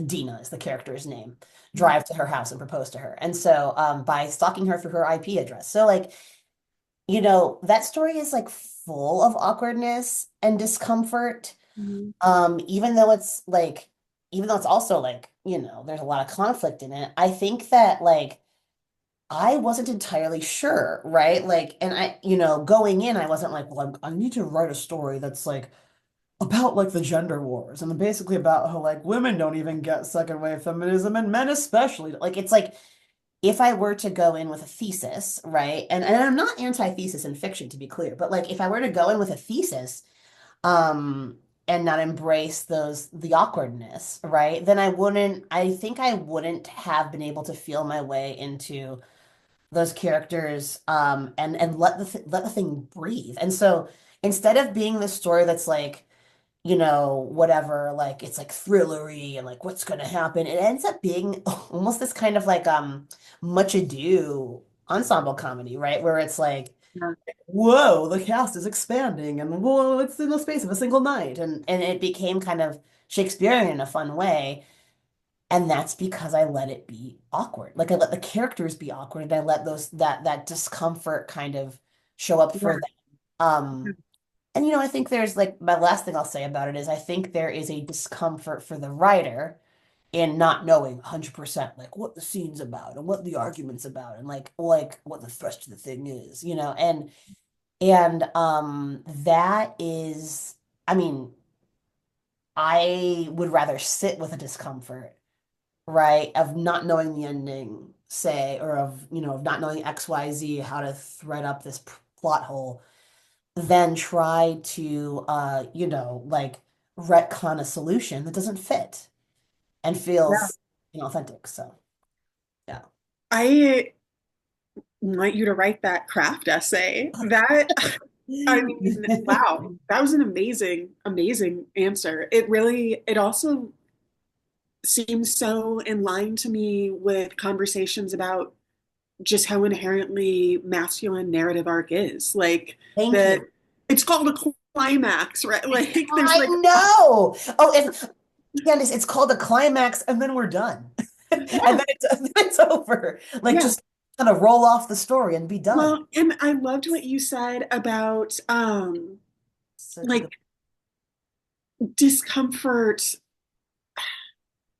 Dina is the character's name, drive to her house and propose to her. And so by stalking her through her IP address. So like, that story is like full of awkwardness and discomfort. Mhm. Even though it's like, even though it's also like, there's a lot of conflict in it, I think that like I wasn't entirely sure, right? Like, and going in, I wasn't like, well, I need to write a story that's like about like the gender wars and basically about how like women don't even get second wave feminism and men especially. Like, it's like if I were to go in with a thesis, right? And I'm not anti-thesis in fiction, to be clear, but like if I were to go in with a thesis, um, and not embrace the awkwardness, right? Then I think I wouldn't have been able to feel my way into those characters, and let the thing breathe. And so instead of being the story that's like, whatever, like it's like thrillery and like what's gonna happen, it ends up being almost this kind of like Much Ado ensemble comedy, right? Where it's like, Yeah. whoa, the cast is expanding, and whoa, it's in the space of a single night, and it became kind of Shakespearean in a fun way. And that's because I let it be awkward. Like I let the characters be awkward, and I let that discomfort kind of show up Yeah. for them. And I think there's like my last thing I'll say about it is I think there is a discomfort for the writer in not knowing 100% like what the scene's about and what the argument's about and like what the thrust of the thing is, and that is, I mean, I would rather sit with a discomfort, right, of not knowing the ending, say, or of not knowing XYZ, how to thread up this plot hole, than try to like retcon a solution that doesn't fit and Yeah. feels inauthentic. So yeah. I want you to write that craft essay. That, I mean, wow, that was an amazing, amazing answer. It also seems so in line to me with conversations about just how inherently masculine narrative arc is. Like Thank that you. it's called a climax, right? Like there's I like, know. Oh, and Candice, it's called a climax, and then we're done. And yeah, then it's over. Like yeah. just kind of roll off the story and be done. Well, and I loved what you said about Such a like good. discomfort,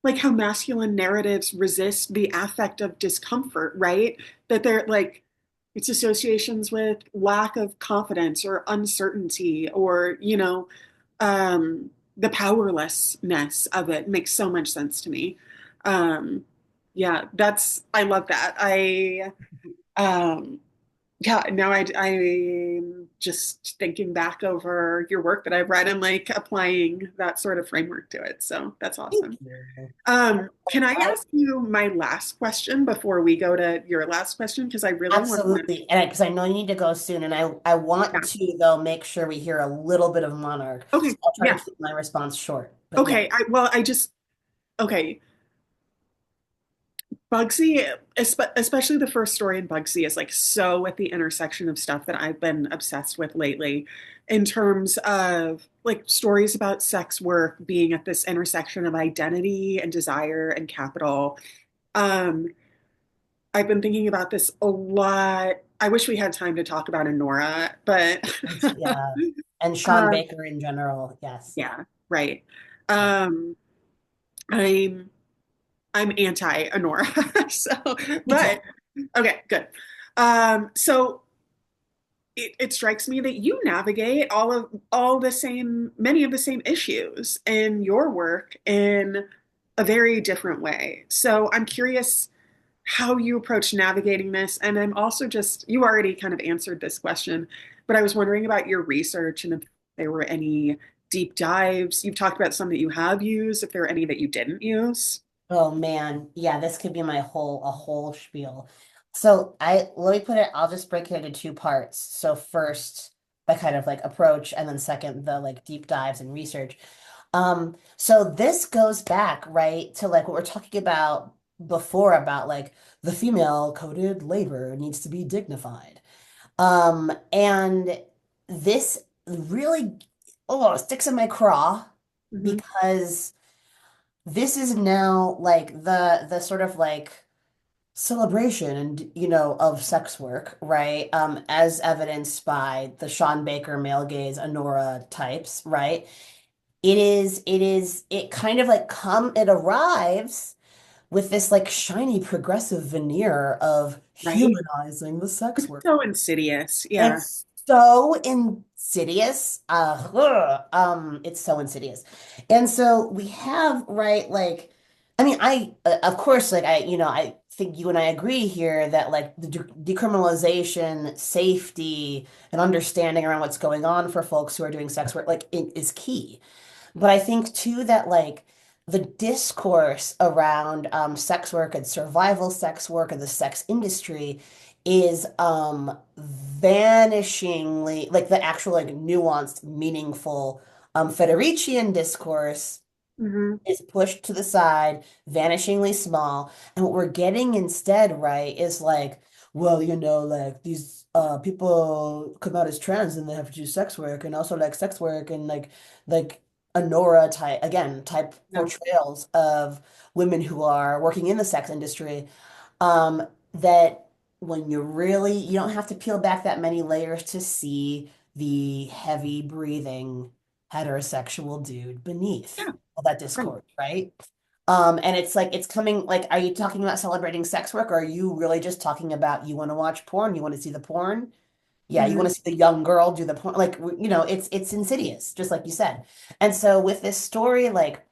like how masculine narratives resist the affect of discomfort, right? That they're like it's associations with lack of confidence or uncertainty or, the powerlessness of it makes so much sense to me. Um, yeah, I love that. Um, yeah, now I'm just thinking back over your work that I've read and like applying that sort of framework to it. So that's Thank awesome. you. Can I I ask you my last question before we go to your last question? Because I really want to. absolutely, and because I know you need to go soon, and I want Yeah. to though make sure we hear a little bit of Monarch, Okay. so I'll try to Yeah. keep my response short. But yeah, Okay. I just, okay. Bugsy, especially the first story in Bugsy, is like so at the intersection of stuff that I've been obsessed with lately in terms of like stories about sex work being at this intersection of identity and desire and capital. Um, I've been thinking about this a lot. I wish we had time to talk about Honora, but yeah, and Sean um, Baker in general, yes, yeah, right. yeah, Um, I'm I'm anti Honora, so me too. but okay, good. So it strikes me that you navigate all the same, many of the same issues in your work in a very different way. So I'm curious how you approach navigating this. And I'm also just, you already kind of answered this question, but I was wondering about your research and if there were any deep dives. You've talked about some that you have used, if there are any that you didn't use. Oh man, yeah, this could be a whole spiel. So I let me put it, I'll just break it into two parts. So first, the kind of like approach, and then second, the like deep dives and research. So this goes back, right, to like what we're talking about before about like the female coded labor needs to be dignified. And this really, sticks in my craw Mhm. because this is now like the sort of like celebration and of sex work, right? As evidenced by the Sean Baker male gaze Honora types, right? it kind of like it arrives with this like shiny progressive veneer of Right? humanizing the sex It's worker. so insidious. Yeah. It's so insidious. It's so insidious. And so we have, right, like, I mean, of course, like, I think you and I agree here that, like, the decriminalization, safety, and understanding around what's going on for folks who are doing sex work, like, it is key. But I think too that like the discourse around sex work and survival sex work and the sex industry is vanishingly like the actual like nuanced, meaningful Federician discourse Hmm. is pushed to the side, vanishingly small. And what we're getting instead, right, is like, well, like these people come out as trans and they have to do sex work and also like sex work and like Anora type again type Yeah. portrayals of women who are working in the sex industry. That when you don't have to peel back that many layers to see the heavy breathing heterosexual dude beneath Yeah. all that Right. discord, right? And it's like it's coming like, are you talking about celebrating sex work, or are you really just talking about you want to watch porn, you want to see the porn? Yeah, you Hmm. want to see the young girl do the porn, like it's insidious, just like you said. And so with this story, like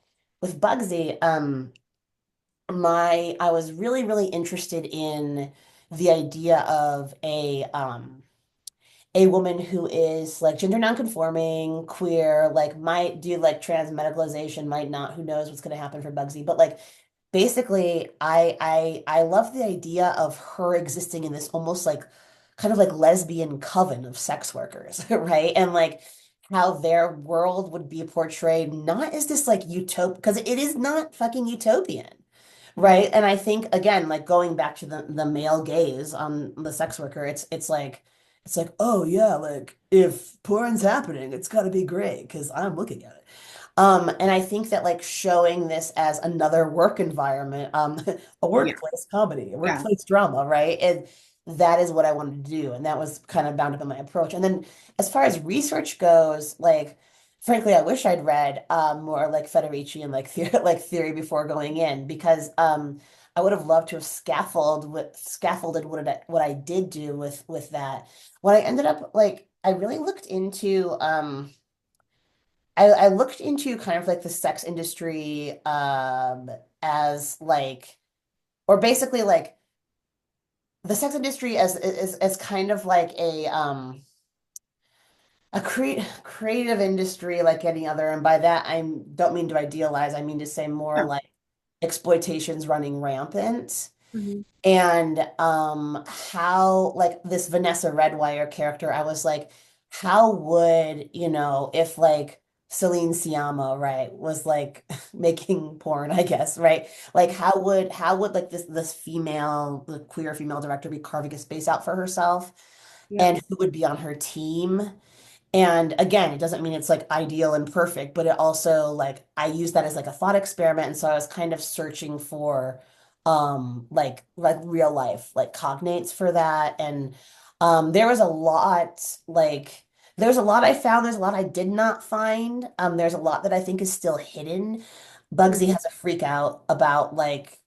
with Bugsy, I was really, really interested in the idea of a woman who is like gender nonconforming, queer, like might do like trans medicalization, might not, who knows what's going to happen for Bugsy. But like basically, I love the idea of her existing in this almost like kind of like lesbian coven of sex workers, right? And like how their world would be portrayed not as this like utopia, because it is not fucking utopian. Hmm. Right. And I think again, like going back to the male gaze on the sex worker, it's like, oh yeah, like if porn's happening, it's gotta be great because I'm looking at it. And I think that like showing this as another work environment, a Yeah. workplace comedy, a Yeah. workplace drama, right? And that is what I wanted to do. And that was kind of bound up in my approach. And then as far as research goes, like frankly, I wish I'd read more like Federici and like theory before going in because I would have loved to have scaffolded what I did do with that. What I ended up like I really looked into I looked into kind of like the sex industry as like or basically like the sex industry as kind of like a creative industry like any other, and by that I don't mean to idealize, I mean to say more Yeah. like exploitation's running rampant. Hmm. And how like this Vanessa Redwire character, I was like, how would, if like Celine Sciamma, right, was like making porn, I guess, right? Like how would like this female, the queer female director be carving a space out for herself? Yeah. And who would be on her team? And again, it doesn't mean it's like ideal and perfect, but it also like I use that as like a thought experiment. And so I was kind of searching for like real life like cognates for that. And there was a lot like there's a lot I found, there's a lot I did not find. There's a lot that I think is still hidden. Bugsy Hmm. has a freak out about like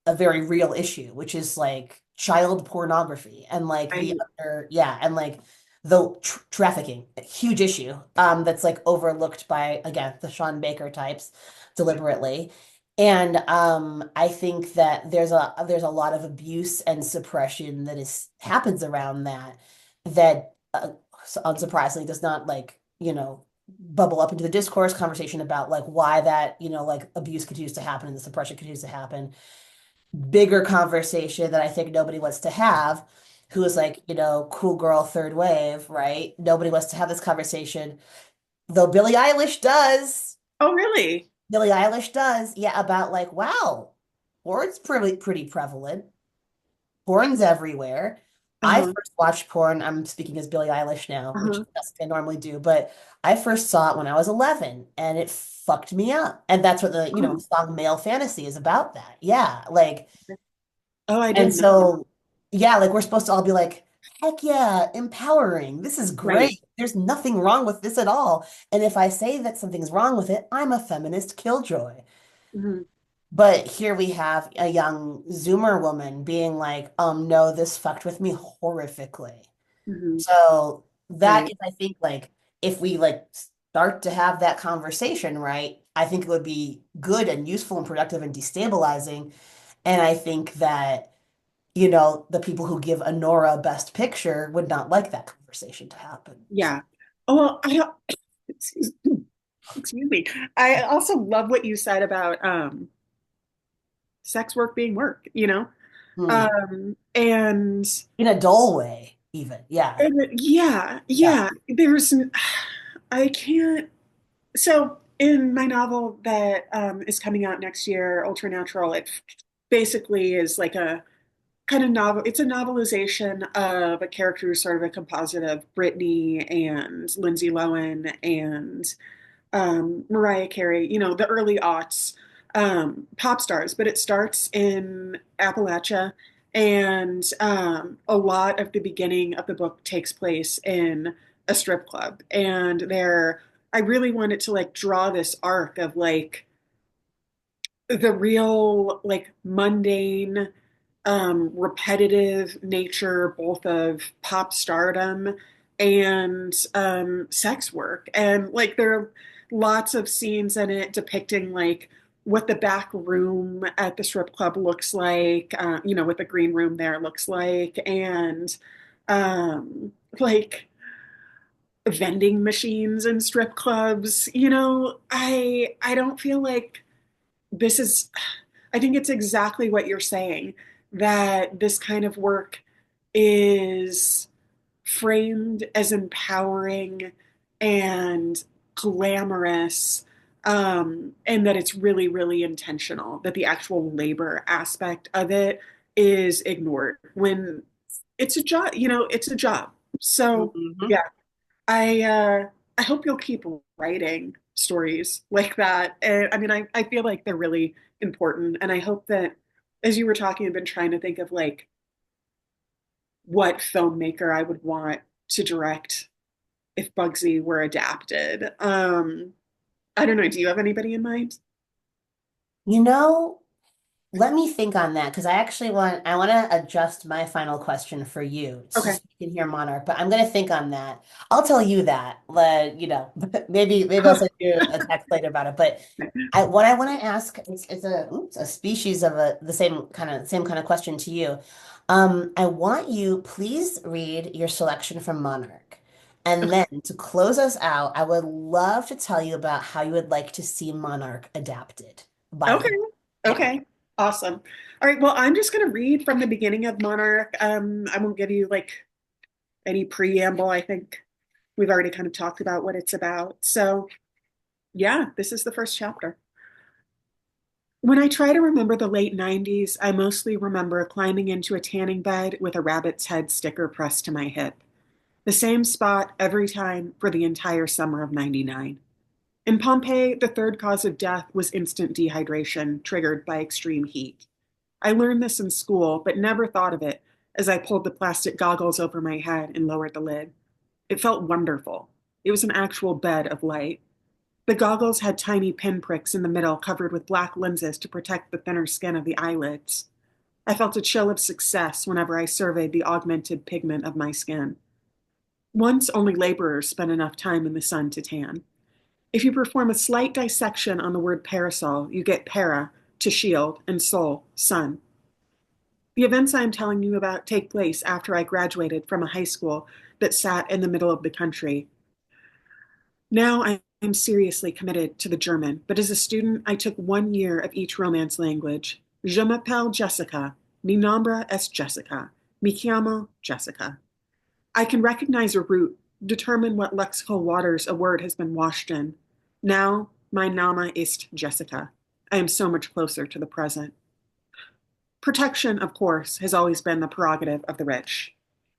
a very real issue, which is like child pornography and like the I. other, yeah, and like the trafficking, a huge issue that's like overlooked by again the Sean Baker types deliberately. And I think that there's a lot of abuse and suppression that is happens around that unsurprisingly does not like, bubble up into the discourse conversation about like why that, like abuse continues to happen and the suppression continues to happen. Bigger conversation that I think nobody wants to have, who is like, cool girl third wave, right? Nobody wants to have this conversation, though Billie Eilish does. Oh, really? Billie Eilish does, yeah, about like, wow, porn's pretty prevalent. Porn's everywhere. I Uh-huh. first watched porn, I'm speaking as Billie Eilish now, which Uh-huh. is I normally do, but I first saw it when I was 11 and it fucked me up. And that's what the, Oh. song Male Fantasy is about that. Yeah, like Oh, I and didn't know that. so, yeah, like we're supposed to all be like, heck yeah, empowering. This is Right. great. There's nothing wrong with this at all. And if I say that something's wrong with it, I'm a feminist killjoy. Hmm. But here we have a young Zoomer woman being like, no, this fucked with me horrifically. Hmm. So that Right. is, I think, like, if we like start to have that conversation, right, I think it would be good and useful and productive and destabilizing. And I think that, the people who give Honora Best Picture would not like that conversation to happen. Yeah. Oh, well, excuse, excuse me. I also love what you said about sex work being work, you know? Hmm. And In a dull way, even. Yeah. yeah, Yeah. yeah, I can't. So in my novel that is coming out next year, Ultra Natural, it basically is like a kind of novel. It's a novelization of a character who's sort of a composite of Britney and Lindsay Lohan and Mariah Carey, the early aughts pop stars, but it starts in Appalachia. And a lot of the beginning of the book takes place in a strip club. And I really wanted to like draw this arc of like the real, like mundane, repetitive nature, both of pop stardom and sex work. And like there are lots of scenes in it depicting like what the back room at the strip club looks like, what the green room there looks like, and like vending machines in strip clubs. I don't feel like this is I think it's exactly what you're saying, that this kind of work is framed as empowering and glamorous, and that it's really, really intentional, that the actual labor aspect of it is ignored when it's a job, it's a job. So, Mhm. yeah, I hope you'll keep writing stories like that. And I mean, I feel like they're really important. And I hope that as you were talking, I've been trying to think of like what filmmaker I would want to direct if Bugsy were adapted. I don't know. Do you have anybody in mind? You know, Let me think on that because I want to adjust my final question for you so Okay. you can hear Monarch, but I'm going to think on that. I'll tell you that, maybe I'll send you a text later about it. But what I want to ask it's a species of the same kind of question to you. I want you please read your selection from Monarch. And Okay. then to close us out, I would love to tell you about how you would like to see Monarch adapted by Okay. who. Yeah. Okay. Awesome. All right. Well, I'm just going to read from the beginning of Monarch. I won't give you like any preamble. I think we've already kind of talked about what it's about. So, yeah, this is the first chapter. When I try to remember the late 90s, I mostly remember climbing into a tanning bed with a rabbit's head sticker pressed to my hip. The same spot every time for the entire summer of 99. In Pompeii, the third cause of death was instant dehydration triggered by extreme heat. I learned this in school, but never thought of it as I pulled the plastic goggles over my head and lowered the lid. It felt wonderful. It was an actual bed of light. The goggles had tiny pinpricks in the middle covered with black lenses to protect the thinner skin of the eyelids. I felt a chill of success whenever I surveyed the augmented pigment of my skin. Once only laborers spent enough time in the sun to tan. If you perform a slight dissection on the word parasol, you get para, to shield, and sol, sun. The events I'm telling you about take place after I graduated from a high school that sat in the middle of the country. Now I'm seriously committed to the German, but as a student, I took 1 year of each Romance language. Je m'appelle Jessica. Mi nombre es Jessica. Mi chiamo Jessica. I can recognize a root, determine what lexical waters a word has been washed in. Now, mein Name ist Jessica. I am so much closer to the present. Protection, of course, has always been the prerogative of the rich.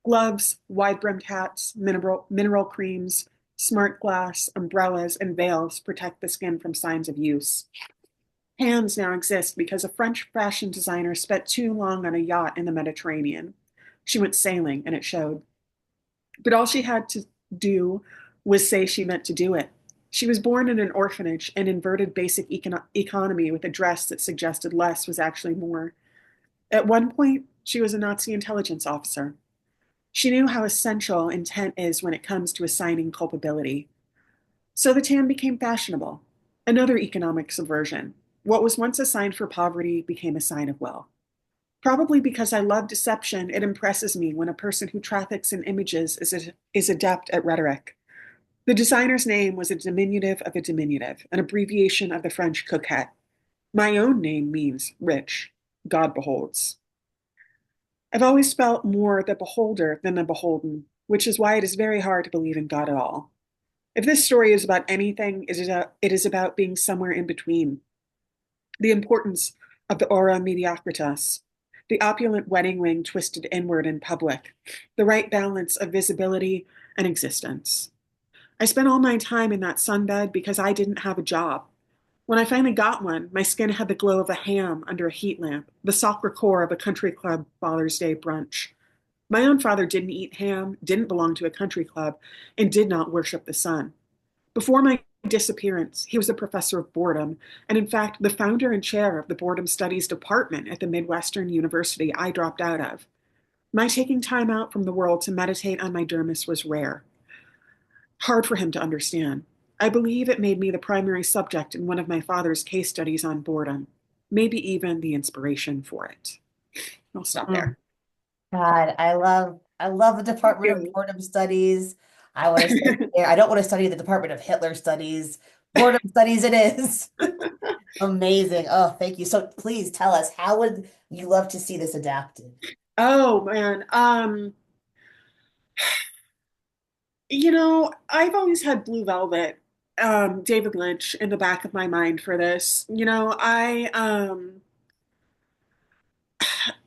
Gloves, wide brimmed hats, mineral creams, smart glass, umbrellas, and veils protect the skin from signs of use. Hands now exist because a French fashion designer spent too long on a yacht in the Mediterranean. She went sailing and it showed. But all she had to do was say she meant to do it. She was born in an orphanage, an inverted basic economy with a dress that suggested less was actually more. At one point, she was a Nazi intelligence officer. She knew how essential intent is when it comes to assigning culpability. So the tan became fashionable, another economic subversion. What was once a sign for poverty became a sign of wealth. Probably because I love deception, it impresses me when a person who traffics in images is adept at rhetoric. The designer's name was a diminutive of a diminutive, an abbreviation of the French coquette. My own name means rich. God beholds. I've always felt more the beholder than the beholden, which is why it is very hard to believe in God at all. If this story is about anything, it is about being somewhere in between. The importance of the aura mediacritas, the opulent wedding ring twisted inward in public, the right balance of visibility and existence. I spent all my time in that sunbed because I didn't have a job. When I finally got one, my skin had the glow of a ham under a heat lamp, the sacre core of a country club Father's Day brunch. My own father didn't eat ham, didn't belong to a country club, and did not worship the sun. Before my disappearance, he was a professor of boredom, and in fact, the founder and chair of the boredom studies department at the Midwestern University I dropped out of. My taking time out from the world to meditate on my dermis was rare, hard for him to understand. I believe it made me the primary subject in one of my father's case studies on boredom, maybe even the inspiration for it. I'll stop Mm. there. God, I love the Department of You. Boredom Studies. I want to study there. I don't want to study the Department of Hitler Studies. Boredom Studies it is. Amazing. Oh, thank you. So please tell us, how would you love to see this adapted? Oh man. I've always had Blue Velvet, David Lynch in the back of my mind for this. I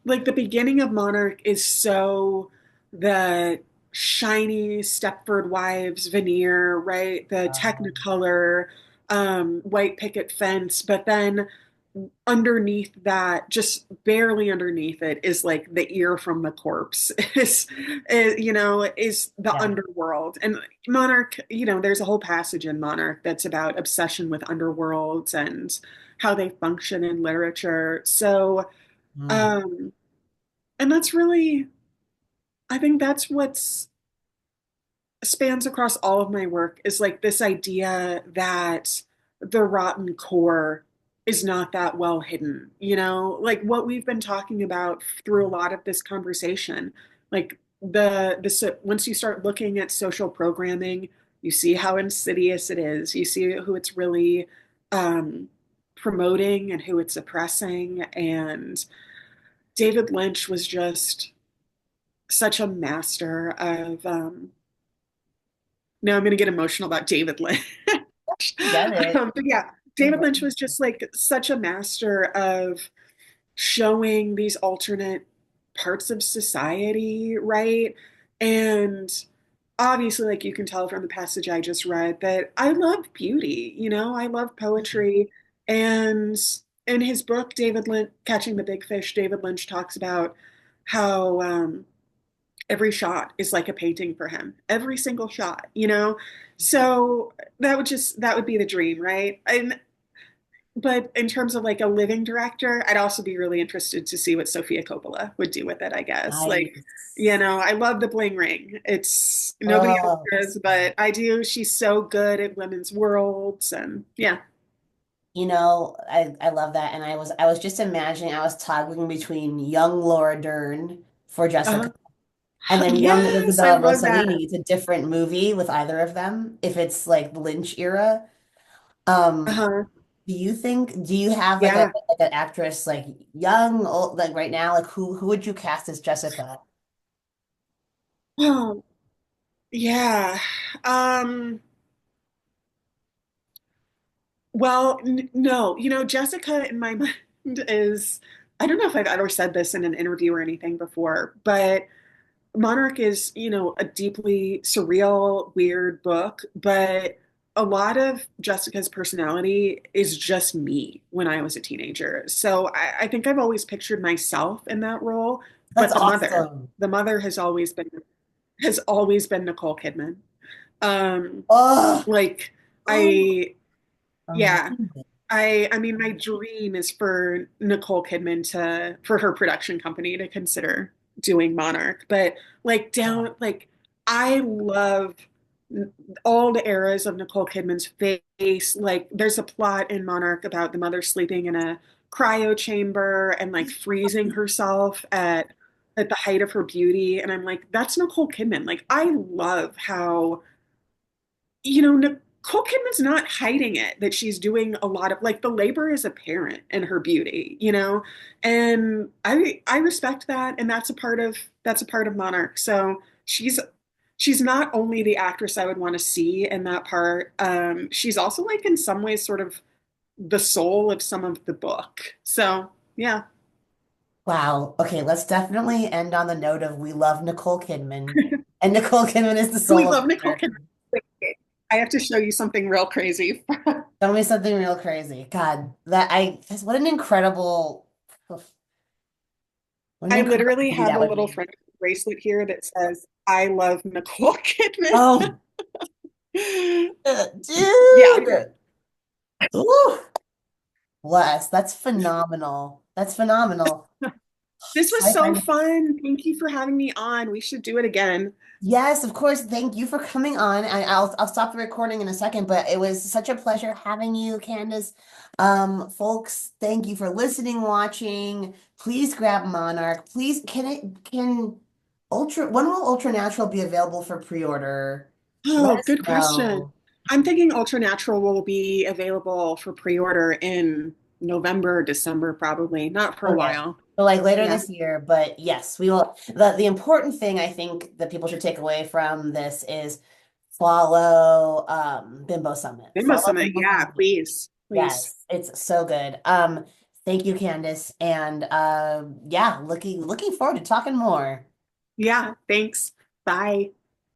like the beginning of Monarch is so the shiny Stepford Wives veneer, right? The Um, Technicolor, white picket fence, but then underneath that, just barely underneath it, is like the ear from the corpse is the yeah. underworld. And Monarch, there's a whole passage in Monarch that's about obsession with underworlds and how they function in literature. So Mm. um and that's really, I think that's what's spans across all of my work, is like this idea that the rotten core is not that well hidden, like what we've been talking about through a lot of this conversation. Like once you start looking at social programming, you see how insidious it is. You see who it's really um, promoting and who it's oppressing. And David Lynch was just such a master of now I'm going to get emotional about David Lynch. Get it. But yeah, David Lynch was just like such a master of showing these alternate parts of society, right? And obviously, like you can tell from the passage I just read, that I love beauty, I love poetry. And in his book, David Lynch, Catching the Big Fish, David Lynch talks about how every shot is like a painting for him, every single shot. So that would be the dream, right? And but in terms of like a living director, I'd also be really interested to see what Sofia Coppola would do with it, I guess. Like, Nice. I love the bling ring. It's nobody else Oh, does, but I do. She's so good at women's worlds, and yeah. I love that. And I was just imagining I was toggling between young Laura Dern for Jessica Uh-huh. and then young Yes, I Isabella love that. Rossellini. It's a different movie with either of them, if it's like Lynch era. Um, Uh-huh. do you have like a Yeah. like an actress like young, old, like right now, like who would you cast as Jessica? Oh, yeah. Um, Well, no, Jessica in my mind is, I don't know if I've ever said this in an interview or anything before, but Monarch is, a deeply surreal, weird book, but a lot of Jessica's personality is just me when I was a teenager. So I think I've always pictured myself in that role, That's but awesome. the mother has always been Nicole Kidman. Um, Oh, like oh, I yeah, amazing. I mean my dream is for Nicole Kidman to for her production company to consider doing Monarch. But like Oh, down like I love all the eras of Nicole Kidman's face. Like there's a plot in Monarch about the mother sleeping in a cryo chamber and like freezing herself at the height of her beauty. And I'm like, that's Nicole Kidman. Like I love how Nicole Kidman's not hiding it that she's doing a lot of like the labor is apparent in her beauty. And I respect that, and that's a part of Monarch. So she's not only the actress I would want to see in that part. She's also like in some ways sort of the soul of some of the book. So yeah, wow. Okay, let's definitely end on the note of we love Nicole Kidman, and Nicole Kidman is the we soul of love Nicole honor. Kidman. I have to show you something real crazy. Tell me something real crazy. God, what an incredible, what an I incredible literally movie have that a would little be. friend bracelet here that says, I love Nicole Kidman. Oh, Yeah. dude. Ooh, bless. That's phenomenal. That's phenomenal. This was I so find fun. Thank you for having me on. We should do it again. Yes, of course. Thank you for coming on. I'll stop the recording in a second, but it was such a pleasure having you, Candace. Folks, thank you for listening, watching. Please grab Monarch. Please, can Ultra when will Ultra Natural be available for pre-order? Let Oh, us good question. know. I'm thinking Ultra Natural will be available for pre-order in November, December, probably. Not for a Okay. while. So like later Yeah. this year, but yes, we will. The important thing I think that people should take away from this is follow Bimbo Summit. Bimbo Follow Summit. Bimbo Yeah, Summit. please. Please. Yes, it's so good. Thank you, Candace. And yeah, looking forward to talking more. Yeah, thanks. Bye.